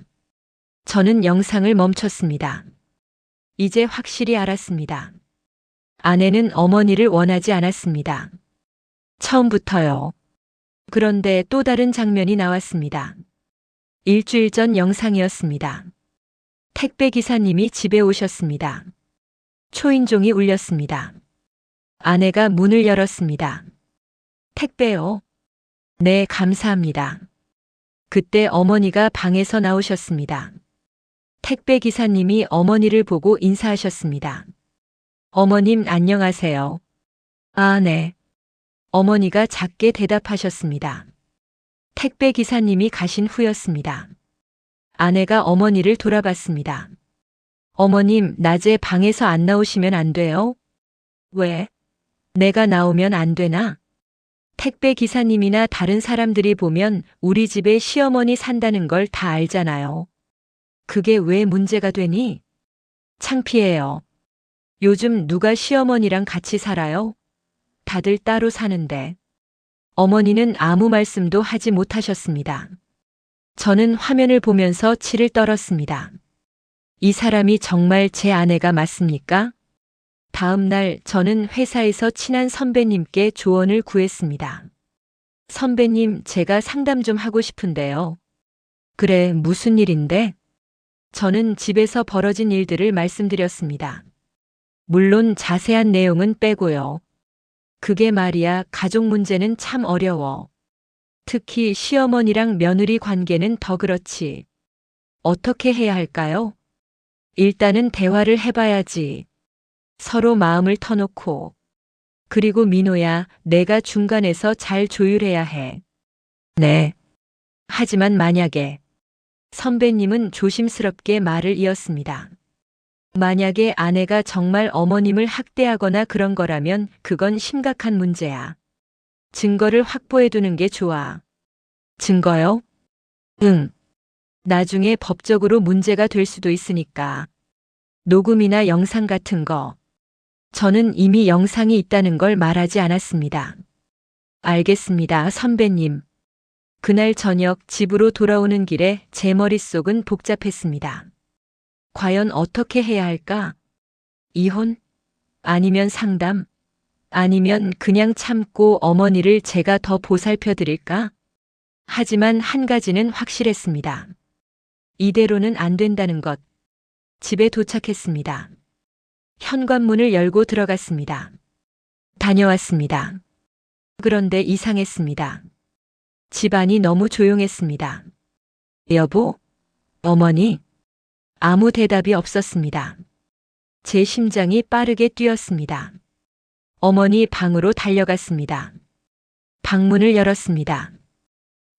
저는 영상을 멈췄습니다. 이제 확실히 알았습니다. 아내는 어머니를 원하지 않았습니다. 처음부터요. 그런데 또 다른 장면이 나왔습니다. 일주일 전 영상이었습니다. 택배 기사님이 집에 오셨습니다. 초인종이 울렸습니다. 아내가 문을 열었습니다. 택배요? 네, 감사합니다. 그때 어머니가 방에서 나오셨습니다. 택배 기사님이 어머니를 보고 인사하셨습니다. 어머님 안녕하세요. 아, 네. 어머니가 작게 대답하셨습니다. 택배 기사님이 가신 후였습니다. 아내가 어머니를 돌아봤습니다. 어머님, 낮에 방에서 안 나오시면 안 돼요? 왜? 내가 나오면 안 되나? 택배 기사님이나 다른 사람들이 보면 우리 집에 시어머니 산다는 걸 다 알잖아요. 그게 왜 문제가 되니? 창피해요. 요즘 누가 시어머니랑 같이 살아요? 다들 따로 사는데. 어머니는 아무 말씀도 하지 못하셨습니다. 저는 화면을 보면서 치를 떨었습니다. 이 사람이 정말 제 아내가 맞습니까? 다음 날 저는 회사에서 친한 선배님께 조언을 구했습니다. 선배님, 제가 상담 좀 하고 싶은데요. 그래, 무슨 일인데? 저는 집에서 벌어진 일들을 말씀드렸습니다. 물론 자세한 내용은 빼고요. 그게 말이야, 가족 문제는 참 어려워. 특히 시어머니랑 며느리 관계는 더 그렇지. 어떻게 해야 할까요? 일단은 대화를 해봐야지. 서로 마음을 터놓고. 그리고 민호야, 내가 중간에서 잘 조율해야 해. 네. 하지만 만약에. 선배님은 조심스럽게 말을 이었습니다. 만약에 아내가 정말 어머님을 학대하거나 그런 거라면 그건 심각한 문제야. 증거를 확보해 두는 게 좋아. 증거요? 응. 나중에 법적으로 문제가 될 수도 있으니까. 녹음이나 영상 같은 거. 저는 이미 영상이 있다는 걸 말하지 않았습니다. 알겠습니다, 선배님. 그날 저녁 집으로 돌아오는 길에 제 머릿속은 복잡했습니다. 과연 어떻게 해야 할까? 이혼? 아니면 상담? 아니면 그냥 참고 어머니를 제가 더 보살펴 드릴까? 하지만 한 가지는 확실했습니다. 이대로는 안 된다는 것. 집에 도착했습니다. 현관문을 열고 들어갔습니다. 다녀왔습니다. 그런데 이상했습니다. 집안이 너무 조용했습니다. 여보? 어머니? 아무 대답이 없었습니다. 제 심장이 빠르게 뛰었습니다. 어머니 방으로 달려갔습니다. 방문을 열었습니다.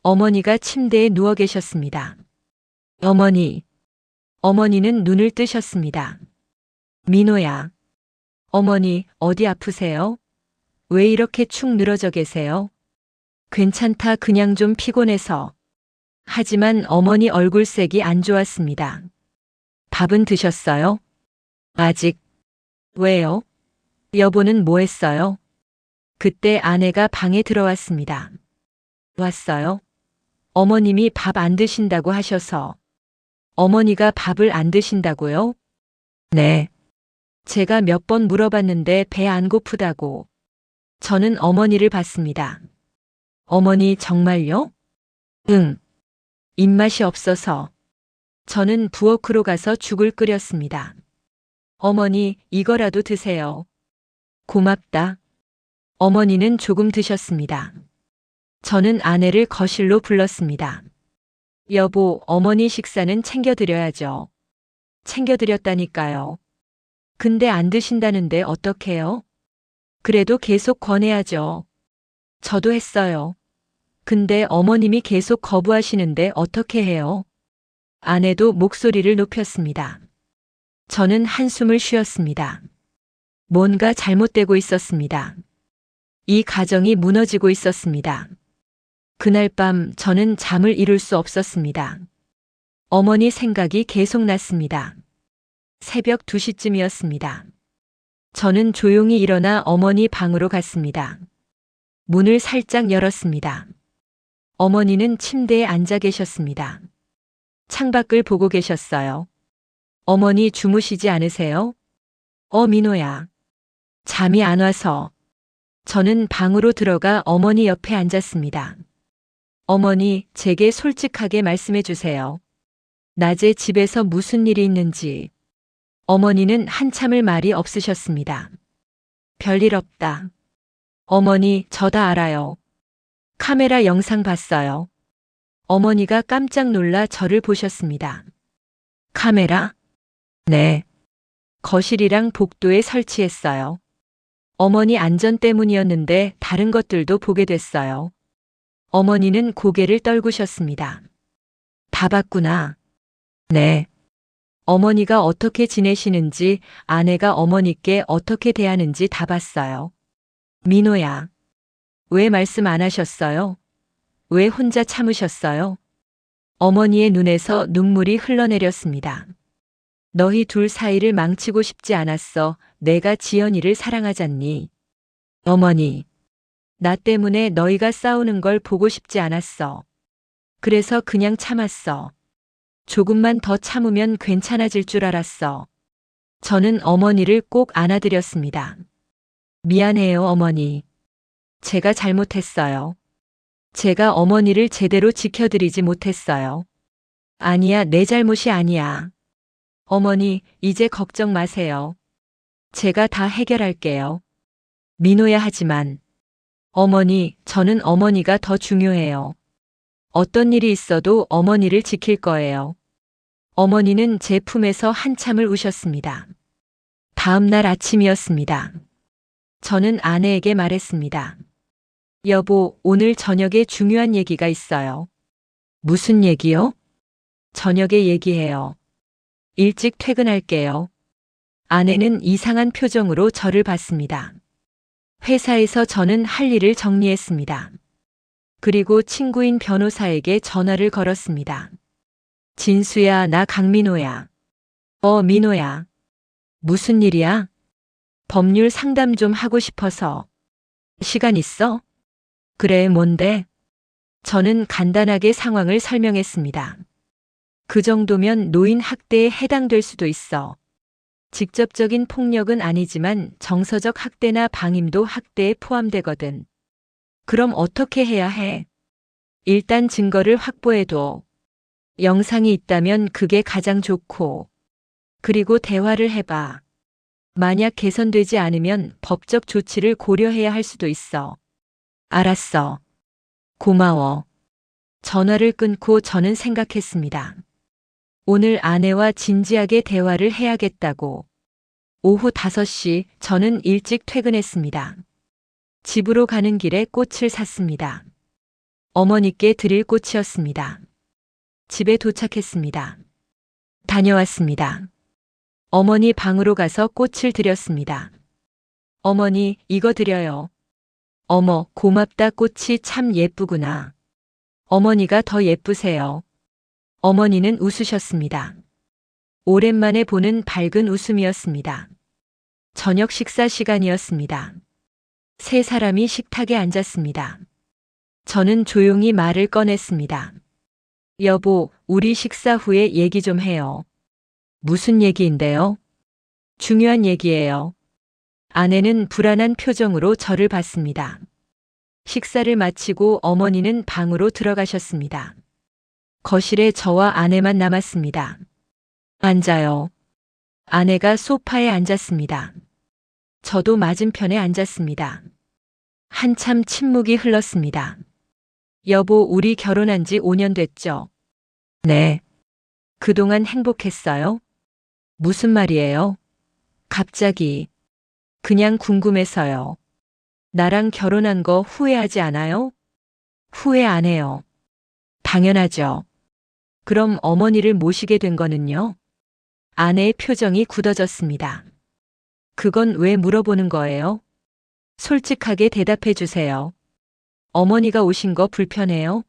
어머니가 침대에 누워 계셨습니다. 어머니. 어머니는 눈을 뜨셨습니다. 민호야. 어머니, 어디 아프세요? 왜 이렇게 축 늘어져 계세요? 괜찮다, 그냥 좀 피곤해서. 하지만 어머니 얼굴색이 안 좋았습니다. 밥은 드셨어요? 아직. 왜요? 여보는 뭐 했어요? 그때 아내가 방에 들어왔습니다. 왔어요? 어머님이 밥 안 드신다고 하셔서. 어머니가 밥을 안 드신다고요? 네. 제가 몇 번 물어봤는데 배 안 고프다고. 저는 어머니를 봤습니다. 어머니 정말요? 응. 입맛이 없어서. 저는 부엌으로 가서 죽을 끓였습니다. 어머니, 이거라도 드세요. 고맙다. 어머니는 조금 드셨습니다. 저는 아내를 거실로 불렀습니다. 여보, 어머니 식사는 챙겨드려야죠. 챙겨드렸다니까요. 근데 안 드신다는데 어떡해요? 그래도 계속 권해야죠. 저도 했어요. 근데 어머님이 계속 거부하시는데 어떻게 해요? 아내도 목소리를 높였습니다. 저는 한숨을 쉬었습니다. 뭔가 잘못되고 있었습니다. 이 가정이 무너지고 있었습니다. 그날 밤 저는 잠을 이룰 수 없었습니다. 어머니 생각이 계속 났습니다. 새벽 2시쯤이었습니다. 저는 조용히 일어나 어머니 방으로 갔습니다. 문을 살짝 열었습니다. 어머니는 침대에 앉아 계셨습니다. 창밖을 보고 계셨어요. 어머니 주무시지 않으세요? 민호야. 잠이 안 와서. 저는 방으로 들어가 어머니 옆에 앉았습니다. 어머니, 제게 솔직하게 말씀해 주세요. 낮에 집에서 무슨 일이 있는지. 어머니는 한참을 말이 없으셨습니다. 별일 없다. 어머니, 저 다 알아요. 카메라 영상 봤어요. 어머니가 깜짝 놀라 저를 보셨습니다. 카메라? 네. 거실이랑 복도에 설치했어요. 어머니 안전 때문이었는데 다른 것들도 보게 됐어요. 어머니는 고개를 떨구셨습니다. 다 봤구나. 네. 어머니가 어떻게 지내시는지, 아내가 어머니께 어떻게 대하는지 다 봤어요. 민호야. 왜 말씀 안 하셨어요? 왜 혼자 참으셨어요? 어머니의 눈에서 눈물이 흘러내렸습니다. 너희 둘 사이를 망치고 싶지 않았어. 내가 지연이를 사랑하잖니. 어머니. 나 때문에 너희가 싸우는 걸 보고 싶지 않았어. 그래서 그냥 참았어. 조금만 더 참으면 괜찮아질 줄 알았어. 저는 어머니를 꼭 안아드렸습니다. 미안해요, 어머니. 제가 잘못했어요. 제가 어머니를 제대로 지켜드리지 못했어요. 아니야, 내 잘못이 아니야. 어머니, 이제 걱정 마세요. 제가 다 해결할게요. 민호야, 하지만. 어머니, 저는 어머니가 더 중요해요. 어떤 일이 있어도 어머니를 지킬 거예요. 어머니는 제 품에서 한참을 우셨습니다. 다음 날 아침이었습니다. 저는 아내에게 말했습니다. 여보, 오늘 저녁에 중요한 얘기가 있어요. 무슨 얘기요? 저녁에 얘기해요. 일찍 퇴근할게요. 아내는 이상한 표정으로 저를 봤습니다. 회사에서 저는 할 일을 정리했습니다. 그리고 친구인 변호사에게 전화를 걸었습니다. 진수야, 나 강민호야. 민호야. 무슨 일이야? 법률 상담 좀 하고 싶어서. 시간 있어? 그래, 뭔데? 저는 간단하게 상황을 설명했습니다. 그 정도면 노인 학대에 해당될 수도 있어. 직접적인 폭력은 아니지만 정서적 학대나 방임도 학대에 포함되거든. 그럼 어떻게 해야 해? 일단 증거를 확보해둬. 영상이 있다면 그게 가장 좋고. 그리고 대화를 해봐. 만약 개선되지 않으면 법적 조치를 고려해야 할 수도 있어. 알았어. 고마워. 전화를 끊고 저는 생각했습니다. 오늘 아내와 진지하게 대화를 해야겠다고. 오후 5시 저는 일찍 퇴근했습니다. 집으로 가는 길에 꽃을 샀습니다. 어머니께 드릴 꽃이었습니다. 집에 도착했습니다. 다녀왔습니다. 어머니 방으로 가서 꽃을 드렸습니다. 어머니, 이거 드려요. 어머, 고맙다. 꽃이 참 예쁘구나. 어머니가 더 예쁘세요. 어머니는 웃으셨습니다. 오랜만에 보는 밝은 웃음이었습니다. 저녁 식사 시간이었습니다. 세 사람이 식탁에 앉았습니다. 저는 조용히 말을 꺼냈습니다. 여보, 우리 식사 후에 얘기 좀 해요. 무슨 얘기인데요? 중요한 얘기예요. 아내는 불안한 표정으로 저를 봤습니다. 식사를 마치고 어머니는 방으로 들어가셨습니다. 거실에 저와 아내만 남았습니다. 앉아요. 아내가 소파에 앉았습니다. 저도 맞은편에 앉았습니다. 한참 침묵이 흘렀습니다. 여보, 우리 결혼한 지 5년 됐죠? 네. 그동안 행복했어요? 무슨 말이에요? 갑자기. 그냥 궁금해서요. 나랑 결혼한 거 후회하지 않아요? 후회 안 해요. 당연하죠. 그럼 어머니를 모시게 된 거는요? 아내의 표정이 굳어졌습니다. 그건 왜 물어보는 거예요? 솔직하게 대답해 주세요. 어머니가 오신 거 불편해요?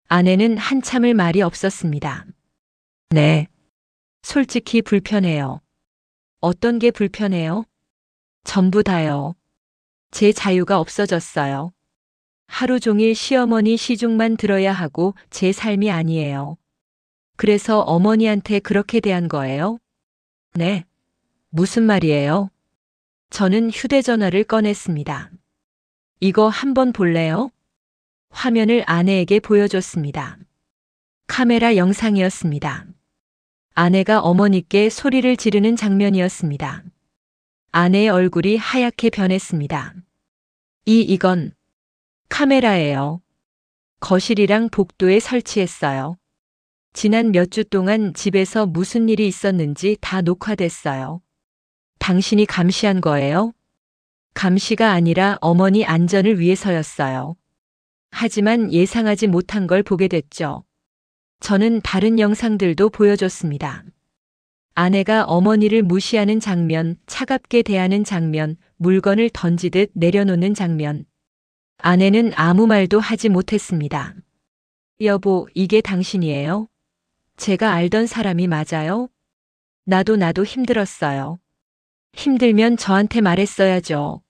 아내는 한참을 말이 없었습니다. 네. 솔직히 불편해요. 어떤 게 불편해요? 전부 다요. 제 자유가 없어졌어요. 하루 종일 시어머니 시중만 들어야 하고 제 삶이 아니에요. 그래서 어머니한테 그렇게 대한 거예요? 네. 무슨 말이에요? 저는 휴대전화를 꺼냈습니다. 이거 한번 볼래요? 화면을 아내에게 보여줬습니다. 카메라 영상이었습니다. 아내가 어머니께 소리를 지르는 장면이었습니다. 아내의 얼굴이 하얗게 변했습니다. 이건 카메라예요. 거실이랑 복도에 설치했어요. 지난 몇 주 동안 집에서 무슨 일이 있었는지 다 녹화됐어요. 당신이 감시한 거예요? 감시가 아니라 어머니 안전을 위해서였어요. 하지만 예상하지 못한 걸 보게 됐죠. 저는 다른 영상들도 보여줬습니다. 아내가 어머니를 무시하는 장면, 차갑게 대하는 장면, 물건을 던지듯 내려놓는 장면. 아내는 아무 말도 하지 못했습니다. 여보, 이게 당신이에요? 제가 알던 사람이 맞아요? 나도 힘들었어요. 힘들면 저한테 말했어야죠.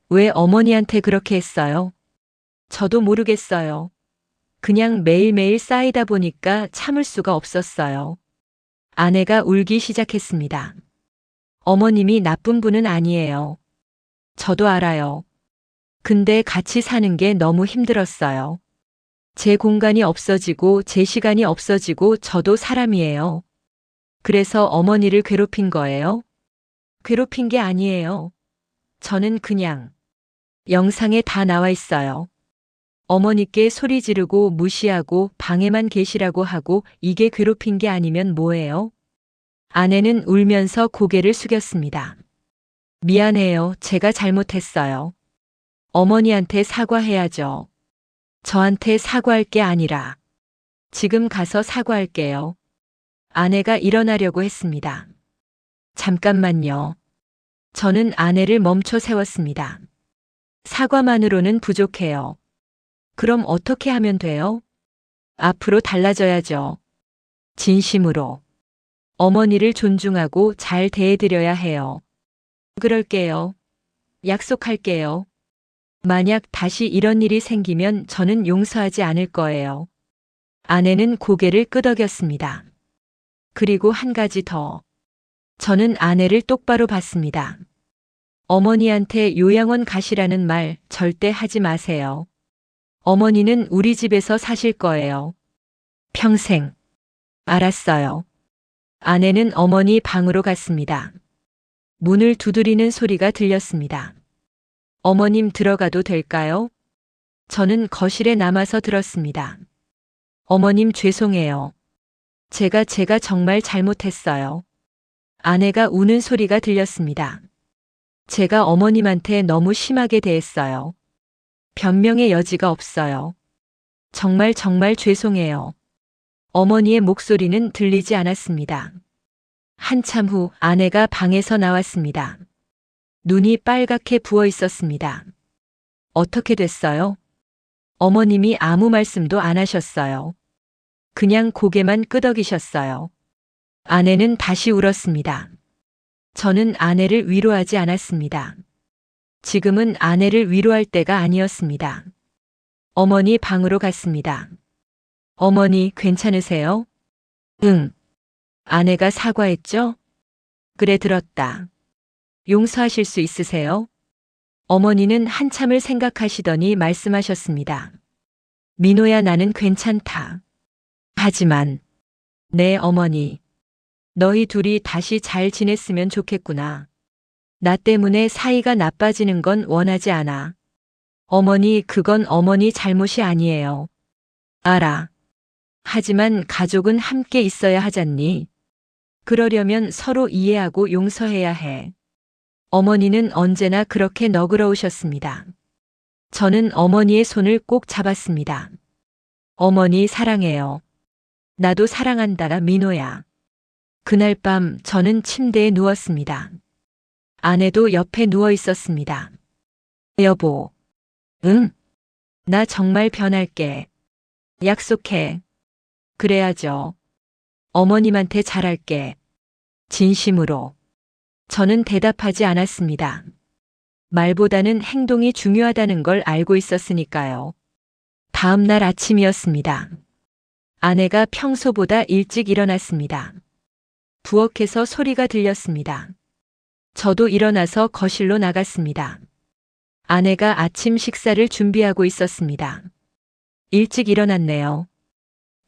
왜 어머니한테 그렇게 했어요? 저도 모르겠어요. 그냥 매일매일 쌓이다 보니까 참을 수가 없었어요. 아내가 울기 시작했습니다. 어머님이 나쁜 분은 아니에요. 저도 알아요. 근데 같이 사는 게 너무 힘들었어요. 제 공간이 없어지고 제 시간이 없어지고 저도 사람이에요. 그래서 어머니를 괴롭힌 거예요? 괴롭힌 게 아니에요. 저는 그냥 영상에 다 나와 있어요. 어머니께 소리 지르고 무시하고 방에만 계시라고 하고 이게 괴롭힌 게 아니면 뭐예요? 아내는 울면서 고개를 숙였습니다. 미안해요. 제가 잘못했어요. 어머니한테 사과해야죠. 저한테 사과할 게 아니라 지금 가서 사과할게요. 아내가 일어나려고 했습니다. 잠깐만요. 저는 아내를 멈춰 세웠습니다. 사과만으로는 부족해요. 그럼 어떻게 하면 돼요? 앞으로 달라져야죠. 진심으로. 어머니를 존중하고 잘 대해드려야 해요. 그럴게요. 약속할게요. 만약 다시 이런 일이 생기면 저는 용서하지 않을 거예요. 아내는 고개를 끄덕였습니다. 그리고 한 가지 더. 저는 아내를 똑바로 봤습니다. 어머니한테 요양원 가시라는 말 절대 하지 마세요. 어머니는 우리 집에서 사실 거예요. 평생. 알았어요. 아내는 어머니 방으로 갔습니다. 문을 두드리는 소리가 들렸습니다. 어머님 들어가도 될까요? 저는 거실에 남아서 들었습니다. 어머님 죄송해요. 제가 정말 잘못했어요. 아내가 우는 소리가 들렸습니다. 제가 어머님한테 너무 심하게 대했어요. 변명의 여지가 없어요. 정말 죄송해요. 어머니의 목소리는 들리지 않았습니다. 한참 후 아내가 방에서 나왔습니다. 눈이 빨갛게 부어 있었습니다. 어떻게 됐어요? 어머님이 아무 말씀도 안 하셨어요. 그냥 고개만 끄덕이셨어요. 아내는 다시 울었습니다. 저는 아내를 위로하지 않았습니다. 지금은 아내를 위로할 때가 아니었습니다. 어머니 방으로 갔습니다. 어머니 괜찮으세요? 응. 아내가 사과했죠? 그래 들었다. 용서하실 수 있으세요? 어머니는 한참을 생각하시더니 말씀하셨습니다. 민호야 나는 괜찮다. 하지만 네 어머니. 너희 둘이 다시 잘 지냈으면 좋겠구나. 나 때문에 사이가 나빠지는 건 원하지 않아. 어머니 그건 어머니 잘못이 아니에요. 알아. 하지만 가족은 함께 있어야 하잖니. 그러려면 서로 이해하고 용서해야 해. 어머니는 언제나 그렇게 너그러우셨습니다. 저는 어머니의 손을 꼭 잡았습니다. 어머니 사랑해요. 나도 사랑한다 민호야. 그날 밤 저는 침대에 누웠습니다. 아내도 옆에 누워 있었습니다. 여보. 응? 나 정말 변할게. 약속해. 그래야죠. 어머님한테 잘할게. 진심으로. 저는 대답하지 않았습니다. 말보다는 행동이 중요하다는 걸 알고 있었으니까요. 다음 날 아침이었습니다. 아내가 평소보다 일찍 일어났습니다. 부엌에서 소리가 들렸습니다. 저도 일어나서 거실로 나갔습니다. 아내가 아침 식사를 준비하고 있었습니다. 일찍 일어났네요.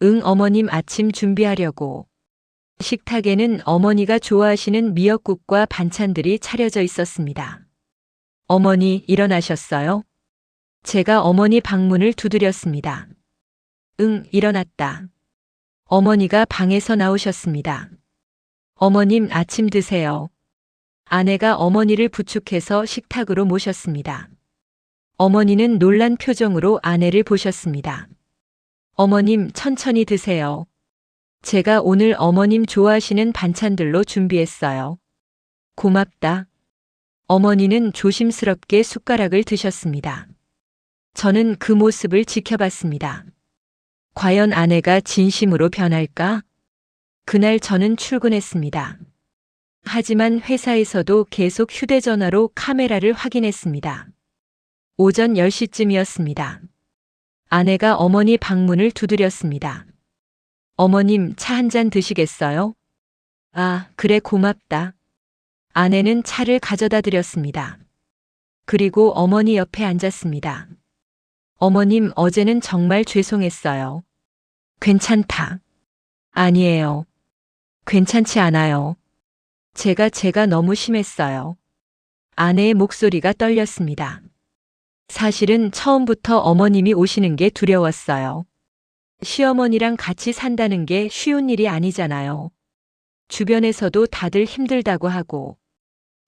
응 어머님 아침 준비하려고. 식탁에는 어머니가 좋아하시는 미역국과 반찬들이 차려져 있었습니다. 어머니 일어나셨어요? 제가 어머니 방문을 두드렸습니다. 응, 일어났다. 어머니가 방에서 나오셨습니다. 어머님 아침 드세요. 아내가 어머니를 부축해서 식탁으로 모셨습니다. 어머니는 놀란 표정으로 아내를 보셨습니다. 어머님 천천히 드세요. 제가 오늘 어머님 좋아하시는 반찬들로 준비했어요. 고맙다. 어머니는 조심스럽게 숟가락을 드셨습니다. 저는 그 모습을 지켜봤습니다. 과연 아내가 진심으로 변할까? 그날 저는 출근했습니다. 하지만 회사에서도 계속 휴대전화로 카메라를 확인했습니다. 오전 10시쯤이었습니다. 아내가 어머니 방문을 두드렸습니다. 어머님 차 한 잔 드시겠어요? 아, 그래 고맙다. 아내는 차를 가져다 드렸습니다. 그리고 어머니 옆에 앉았습니다. 어머님 어제는 정말 죄송했어요. 괜찮다. 아니에요. 괜찮지 않아요. 제가 너무 심했어요. 아내의 목소리가 떨렸습니다. 사실은 처음부터 어머님이 오시는 게 두려웠어요. 시어머니랑 같이 산다는 게 쉬운 일이 아니잖아요. 주변에서도 다들 힘들다고 하고.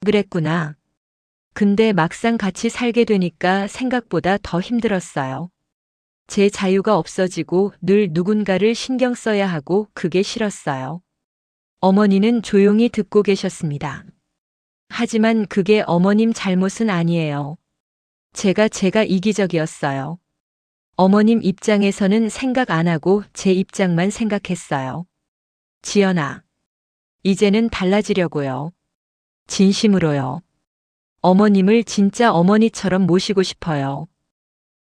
그랬구나. 근데 막상 같이 살게 되니까 생각보다 더 힘들었어요. 제 자유가 없어지고 늘 누군가를 신경 써야 하고 그게 싫었어요. 어머니는 조용히 듣고 계셨습니다. 하지만 그게 어머님 잘못은 아니에요. 제가 이기적이었어요. 어머님 입장에서는 생각 안 하고 제 입장만 생각했어요. 지연아, 이제는 달라지려고요. 진심으로요. 어머님을 진짜 어머니처럼 모시고 싶어요.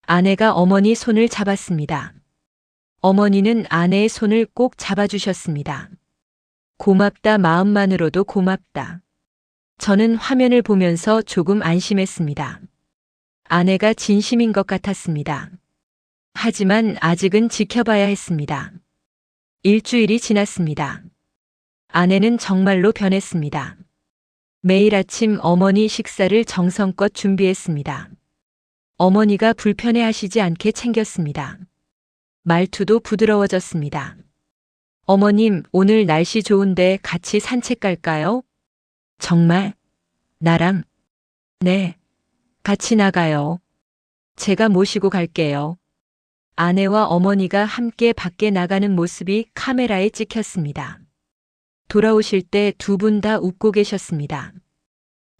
아내가 어머니 손을 잡았습니다. 어머니는 아내의 손을 꼭 잡아주셨습니다. 고맙다 마음만으로도 고맙다. 저는 화면을 보면서 조금 안심했습니다. 아내가 진심인 것 같았습니다. 하지만 아직은 지켜봐야 했습니다. 일주일이 지났습니다. 아내는 정말로 변했습니다. 매일 아침 어머니 식사를 정성껏 준비했습니다. 어머니가 불편해하시지 않게 챙겼습니다. 말투도 부드러워졌습니다. 어머님, 오늘 날씨 좋은데 같이 산책 갈까요? 정말? 나랑? 네. 같이 나가요. 제가 모시고 갈게요. 아내와 어머니가 함께 밖에 나가는 모습이 카메라에 찍혔습니다. 돌아오실 때 두 분 다 웃고 계셨습니다.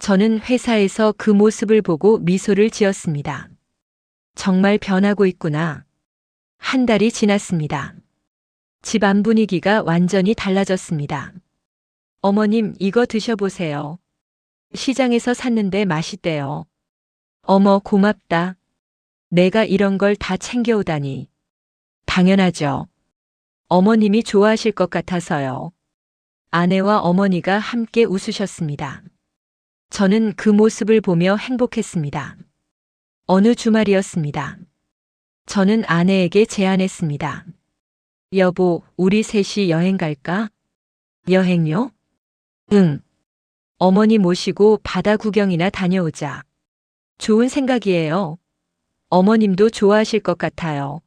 저는 회사에서 그 모습을 보고 미소를 지었습니다. 정말 변하고 있구나. 한 달이 지났습니다. 집 안 분위기가 완전히 달라졌습니다. 어머님, 이거 드셔보세요. 시장에서 샀는데 맛있대요. 어머, 고맙다. 내가 이런 걸 다 챙겨오다니. 당연하죠. 어머님이 좋아하실 것 같아서요. 아내와 어머니가 함께 웃으셨습니다. 저는 그 모습을 보며 행복했습니다. 어느 주말이었습니다. 저는 아내에게 제안했습니다. 여보, 우리 셋이 여행 갈까? 여행요? 응. 어머니 모시고 바다 구경이나 다녀오자. 좋은 생각이에요. 어머님도 좋아하실 것 같아요.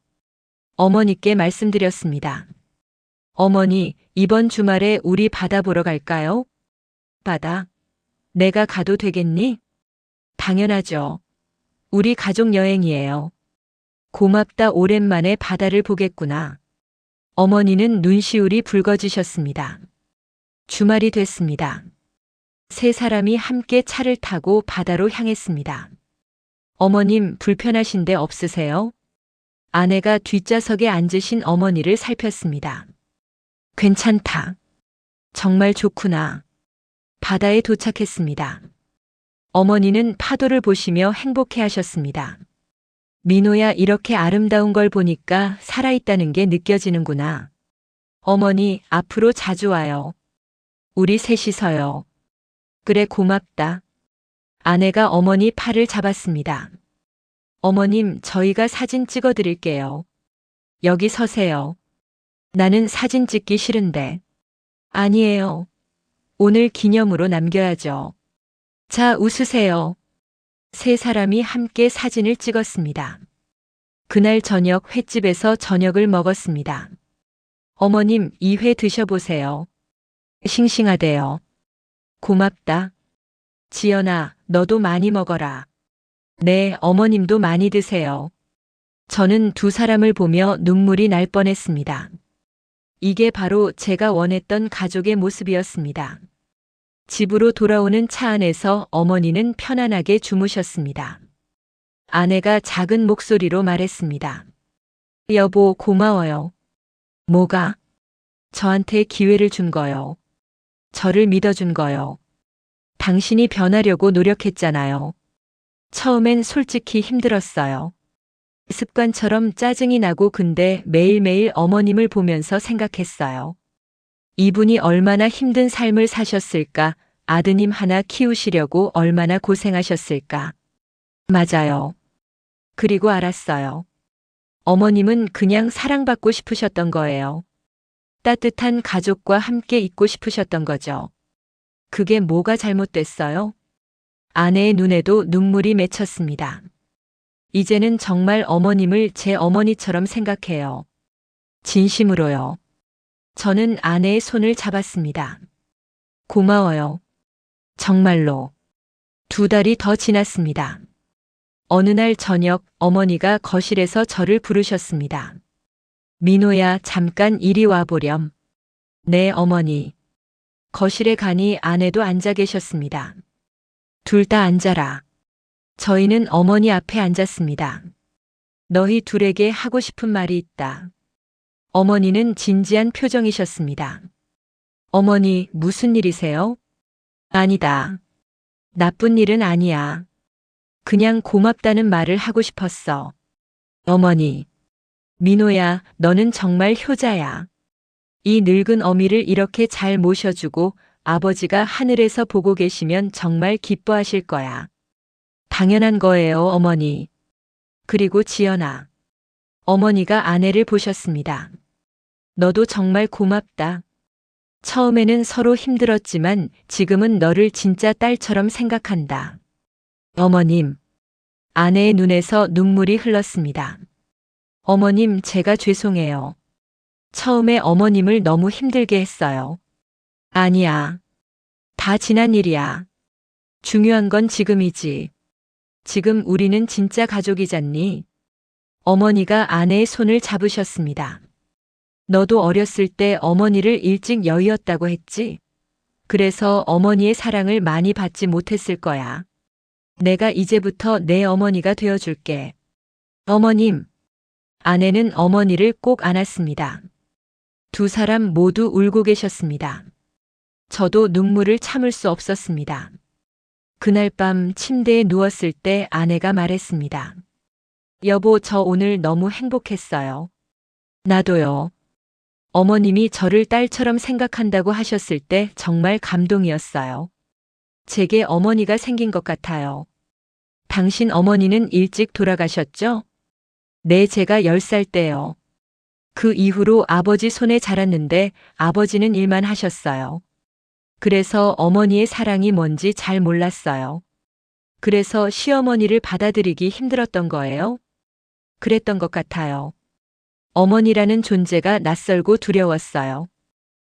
어머니께 말씀드렸습니다. 어머니, 이번 주말에 우리 바다 보러 갈까요? 바다? 내가 가도 되겠니? 당연하죠. 우리 가족 여행이에요. 고맙다, 오랜만에 바다를 보겠구나. 어머니는 눈시울이 붉어지셨습니다. 주말이 됐습니다. 세 사람이 함께 차를 타고 바다로 향했습니다. 어머님, 불편하신 데 없으세요? 아내가 뒷좌석에 앉으신 어머니를 살폈습니다. 괜찮다. 정말 좋구나. 바다에 도착했습니다. 어머니는 파도를 보시며 행복해 하셨습니다. 민호야, 이렇게 아름다운 걸 보니까 살아있다는 게 느껴지는구나. 어머니, 앞으로 자주 와요. 우리 셋이서요. 그래, 고맙다. 아내가 어머니 팔을 잡았습니다. 어머님, 저희가 사진 찍어 드릴게요. 여기 서세요. 나는 사진 찍기 싫은데. 아니에요. 오늘 기념으로 남겨야죠. 자, 웃으세요. 세 사람이 함께 사진을 찍었습니다. 그날 저녁 횟집에서 저녁을 먹었습니다. 어머님, 이 회 드셔보세요. 싱싱하대요. 고맙다. 지연아, 너도 많이 먹어라. 네, 어머님도 많이 드세요. 저는 두 사람을 보며 눈물이 날 뻔했습니다. 이게 바로 제가 원했던 가족의 모습이었습니다. 집으로 돌아오는 차 안에서 어머니는 편안하게 주무셨습니다. 아내가 작은 목소리로 말했습니다. 여보, 고마워요. 뭐가? 저한테 기회를 준 거요. 저를 믿어준 거요. 당신이 변하려고 노력했잖아요. 처음엔 솔직히 힘들었어요. 습관처럼 짜증이 나고 근데 매일매일 어머님을 보면서 생각했어요. 이분이 얼마나 힘든 삶을 사셨을까, 아드님 하나 키우시려고 얼마나 고생하셨을까. 맞아요. 그리고 알았어요. 어머님은 그냥 사랑받고 싶으셨던 거예요. 따뜻한 가족과 함께 있고 싶으셨던 거죠. 그게 뭐가 잘못됐어요? 아내의 눈에도 눈물이 맺혔습니다. 이제는 정말 어머님을 제 어머니처럼 생각해요. 진심으로요. 저는 아내의 손을 잡았습니다. 고마워요. 정말로. 두 달이 더 지났습니다. 어느 날 저녁 어머니가 거실에서 저를 부르셨습니다. 민호야, 잠깐 이리 와보렴. 네, 어머니. 거실에 가니 아내도 앉아 계셨습니다. 둘 다 앉아라. 저희는 어머니 앞에 앉았습니다. 너희 둘에게 하고 싶은 말이 있다. 어머니는 진지한 표정이셨습니다. 어머니, 무슨 일이세요? 아니다. 나쁜 일은 아니야. 그냥 고맙다는 말을 하고 싶었어. 어머니. 민호야, 너는 정말 효자야. 이 늙은 어미를 이렇게 잘 모셔주고 아버지가 하늘에서 보고 계시면 정말 기뻐하실 거야. 당연한 거예요, 어머니. 그리고 지연아. 어머니가 아내를 보셨습니다. 너도 정말 고맙다. 처음에는 서로 힘들었지만 지금은 너를 진짜 딸처럼 생각한다. 어머님. 아내의 눈에서 눈물이 흘렀습니다. 어머님, 제가 죄송해요. 처음에 어머님을 너무 힘들게 했어요. 아니야. 다 지난 일이야. 중요한 건 지금이지. 지금 우리는 진짜 가족이잖니. 어머니가 아내의 손을 잡으셨습니다. 너도 어렸을 때 어머니를 일찍 여의었다고 했지? 그래서 어머니의 사랑을 많이 받지 못했을 거야. 내가 이제부터 내 어머니가 되어줄게. 어머님. 아내는 어머니를 꼭 안았습니다. 두 사람 모두 울고 계셨습니다. 저도 눈물을 참을 수 없었습니다. 그날 밤 침대에 누웠을 때 아내가 말했습니다. 여보, 저 오늘 너무 행복했어요. 나도요. 어머님이 저를 딸처럼 생각한다고 하셨을 때 정말 감동이었어요. 제게 어머니가 생긴 것 같아요. 당신 어머니는 일찍 돌아가셨죠? 네, 제가 10살 때요. 그 이후로 아버지 손에 자랐는데 아버지는 일만 하셨어요. 그래서 어머니의 사랑이 뭔지 잘 몰랐어요. 그래서 시어머니를 받아들이기 힘들었던 거예요? 그랬던 것 같아요. 어머니라는 존재가 낯설고 두려웠어요.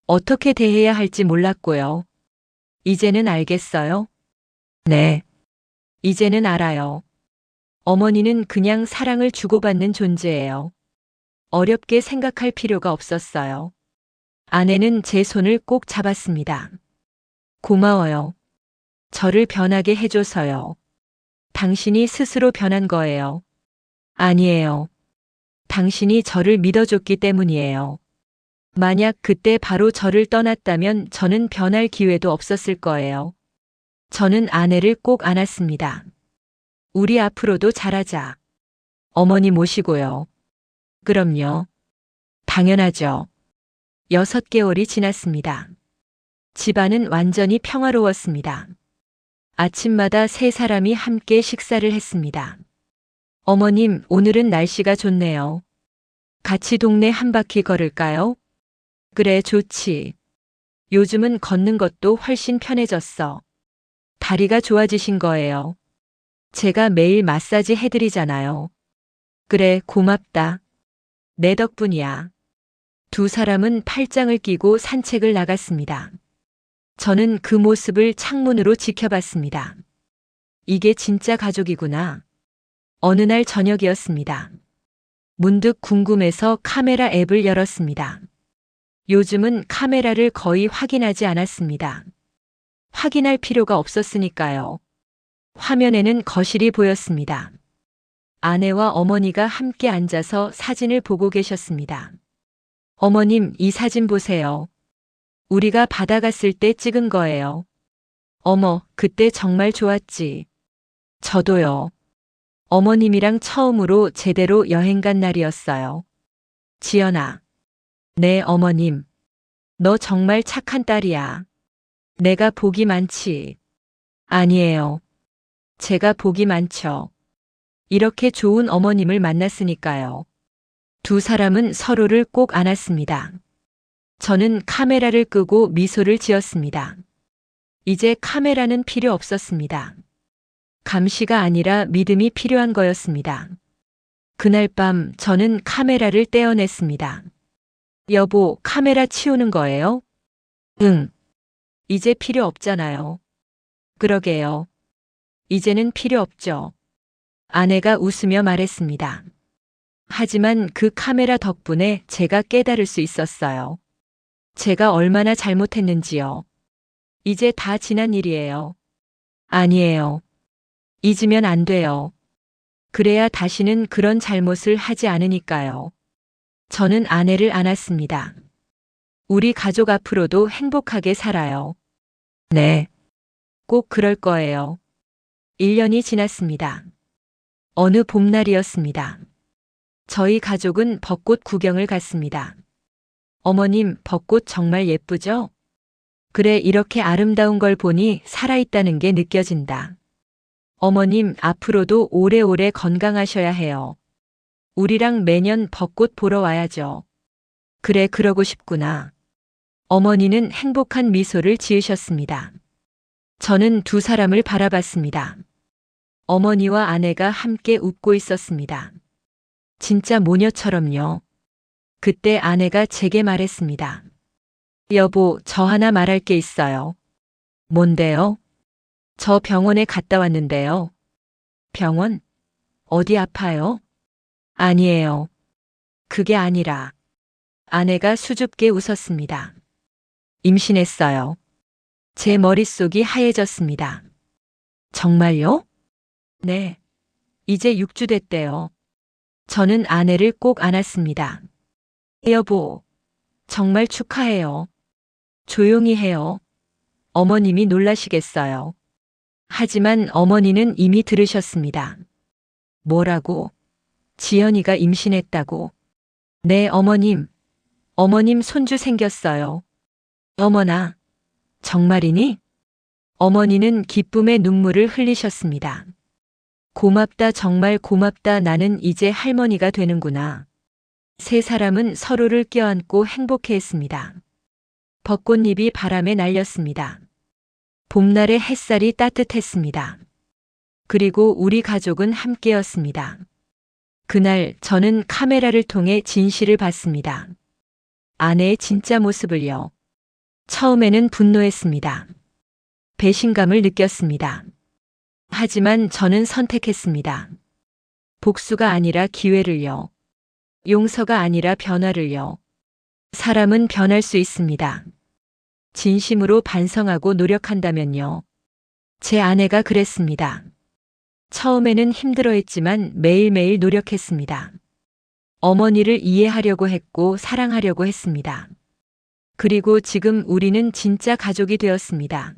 어떻게 대해야 할지 몰랐고요. 이제는 알겠어요? 네. 이제는 알아요. 어머니는 그냥 사랑을 주고받는 존재예요. 어렵게 생각할 필요가 없었어요. 아내는 제 손을 꼭 잡았습니다. 고마워요. 저를 변하게 해줘서요. 당신이 스스로 변한 거예요. 아니에요. 당신이 저를 믿어줬기 때문이에요. 만약 그때 바로 저를 떠났다면 저는 변할 기회도 없었을 거예요. 저는 아내를 꼭 안았습니다. 우리 앞으로도 잘하자. 어머니 모시고요. 그럼요. 당연하죠. 6개월이 지났습니다. 집안은 완전히 평화로웠습니다. 아침마다 세 사람이 함께 식사를 했습니다. 어머님, 오늘은 날씨가 좋네요. 같이 동네 한 바퀴 걸을까요? 그래, 좋지. 요즘은 걷는 것도 훨씬 편해졌어. 다리가 좋아지신 거예요. 제가 매일 마사지 해드리잖아요. 그래, 고맙다. 내 덕분이야. 두 사람은 팔짱을 끼고 산책을 나갔습니다. 저는 그 모습을 창문으로 지켜봤습니다. 이게 진짜 가족이구나. 어느 날 저녁이었습니다. 문득 궁금해서 카메라 앱을 열었습니다. 요즘은 카메라를 거의 확인하지 않았습니다. 확인할 필요가 없었으니까요. 화면에는 거실이 보였습니다. 아내와 어머니가 함께 앉아서 사진을 보고 계셨습니다. 어머님, 이 사진 보세요. 우리가 바다 갔을 때 찍은 거예요. 어머, 그때 정말 좋았지. 저도요. 어머님이랑 처음으로 제대로 여행 간 날이었어요. 지연아. 네, 어머님. 너 정말 착한 딸이야. 내가 복이 많지. 아니에요. 제가 복이 많죠. 이렇게 좋은 어머님을 만났으니까요. 두 사람은 서로를 꼭 안았습니다. 저는 카메라를 끄고 미소를 지었습니다. 이제 카메라는 필요 없었습니다. 감시가 아니라 믿음이 필요한 거였습니다. 그날 밤 저는 카메라를 떼어냈습니다. 여보, 카메라 치우는 거예요? 응. 이제 필요 없잖아요. 그러게요. 이제는 필요 없죠. 아내가 웃으며 말했습니다. 하지만 그 카메라 덕분에 제가 깨달을 수 있었어요. 제가 얼마나 잘못했는지요. 이제 다 지난 일이에요. 아니에요. 잊으면 안 돼요. 그래야 다시는 그런 잘못을 하지 않으니까요. 저는 아내를 안았습니다. 우리 가족 앞으로도 행복하게 살아요. 네. 꼭 그럴 거예요. 1년이 지났습니다. 어느 봄날이었습니다. 저희 가족은 벚꽃 구경을 갔습니다. 어머님, 벚꽃 정말 예쁘죠? 그래, 이렇게 아름다운 걸 보니 살아있다는 게 느껴진다. 어머님, 앞으로도 오래오래 건강하셔야 해요. 우리랑 매년 벚꽃 보러 와야죠. 그래, 그러고 싶구나. 어머니는 행복한 미소를 지으셨습니다. 저는 두 사람을 바라봤습니다. 어머니와 아내가 함께 웃고 있었습니다. 진짜 모녀처럼요. 그때 아내가 제게 말했습니다. 여보, 저 하나 말할 게 있어요. 뭔데요? 저 병원에 갔다 왔는데요. 병원? 어디 아파요? 아니에요. 그게 아니라. 아내가 수줍게 웃었습니다. 임신했어요. 제 머릿속이 하얘졌습니다. 정말요? 네. 이제 6주 됐대요. 저는 아내를 꼭 안았습니다. 여보, 정말 축하해요. 조용히 해요. 어머님이 놀라시겠어요. 하지만 어머니는 이미 들으셨습니다. 뭐라고? 지연이가 임신했다고. 네, 어머님. 어머님 손주 생겼어요. 어머나. 정말이니? 어머니는 기쁨의 눈물을 흘리셨습니다. 고맙다, 정말 고맙다. 나는 이제 할머니가 되는구나. 세 사람은 서로를 껴안고 행복해했습니다. 벚꽃잎이 바람에 날렸습니다. 봄날의 햇살이 따뜻했습니다. 그리고 우리 가족은 함께였습니다. 그날 저는 카메라를 통해 진실을 봤습니다. 아내의 진짜 모습을요. 처음에는 분노했습니다. 배신감을 느꼈습니다. 하지만 저는 선택했습니다. 복수가 아니라 기회를요. 용서가 아니라 변화를요. 사람은 변할 수 있습니다. 진심으로 반성하고 노력한다면요. 제 아내가 그랬습니다. 처음에는 힘들어했지만 매일매일 노력했습니다. 어머니를 이해하려고 했고 사랑하려고 했습니다. 그리고 지금 우리는 진짜 가족이 되었습니다.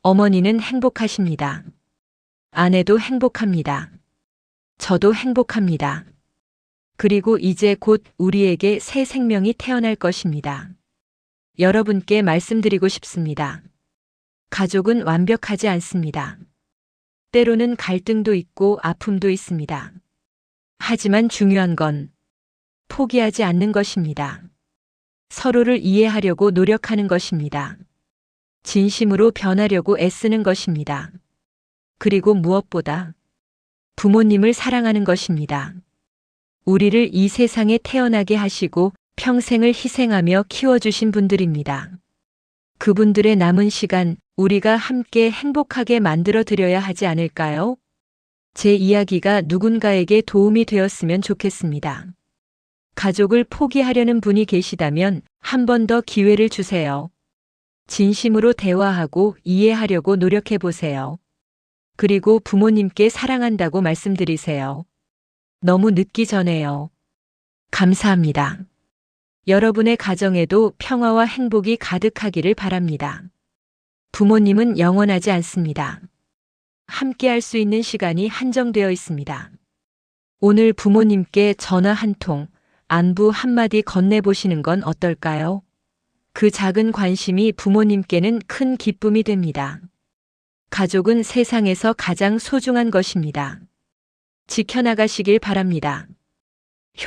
어머니는 행복하십니다. 아내도 행복합니다. 저도 행복합니다. 그리고 이제 곧 우리에게 새 생명이 태어날 것입니다. 여러분께 말씀드리고 싶습니다. 가족은 완벽하지 않습니다. 때로는 갈등도 있고 아픔도 있습니다. 하지만 중요한 건 포기하지 않는 것입니다. 서로를 이해하려고 노력하는 것입니다. 진심으로 변하려고 애쓰는 것입니다. 그리고 무엇보다 부모님을 사랑하는 것입니다. 우리를 이 세상에 태어나게 하시고 평생을 희생하며 키워주신 분들입니다. 그분들의 남은 시간 우리가 함께 행복하게 만들어 드려야 하지 않을까요? 제 이야기가 누군가에게 도움이 되었으면 좋겠습니다. 가족을 포기하려는 분이 계시다면 한 번 더 기회를 주세요. 진심으로 대화하고 이해하려고 노력해 보세요. 그리고 부모님께 사랑한다고 말씀드리세요. 너무 늦기 전에요. 감사합니다. 여러분의 가정에도 평화와 행복이 가득하기를 바랍니다. 부모님은 영원하지 않습니다. 함께 할 수 있는 시간이 한정되어 있습니다. 오늘 부모님께 전화 한 통, 안부 한마디 건네보시는 건 어떨까요? 그 작은 관심이 부모님께는 큰 기쁨이 됩니다. 가족은 세상에서 가장 소중한 것입니다. 지켜나가시길 바랍니다.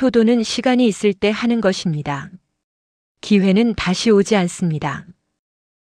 효도는 시간이 있을 때 하는 것입니다. 기회는 다시 오지 않습니다.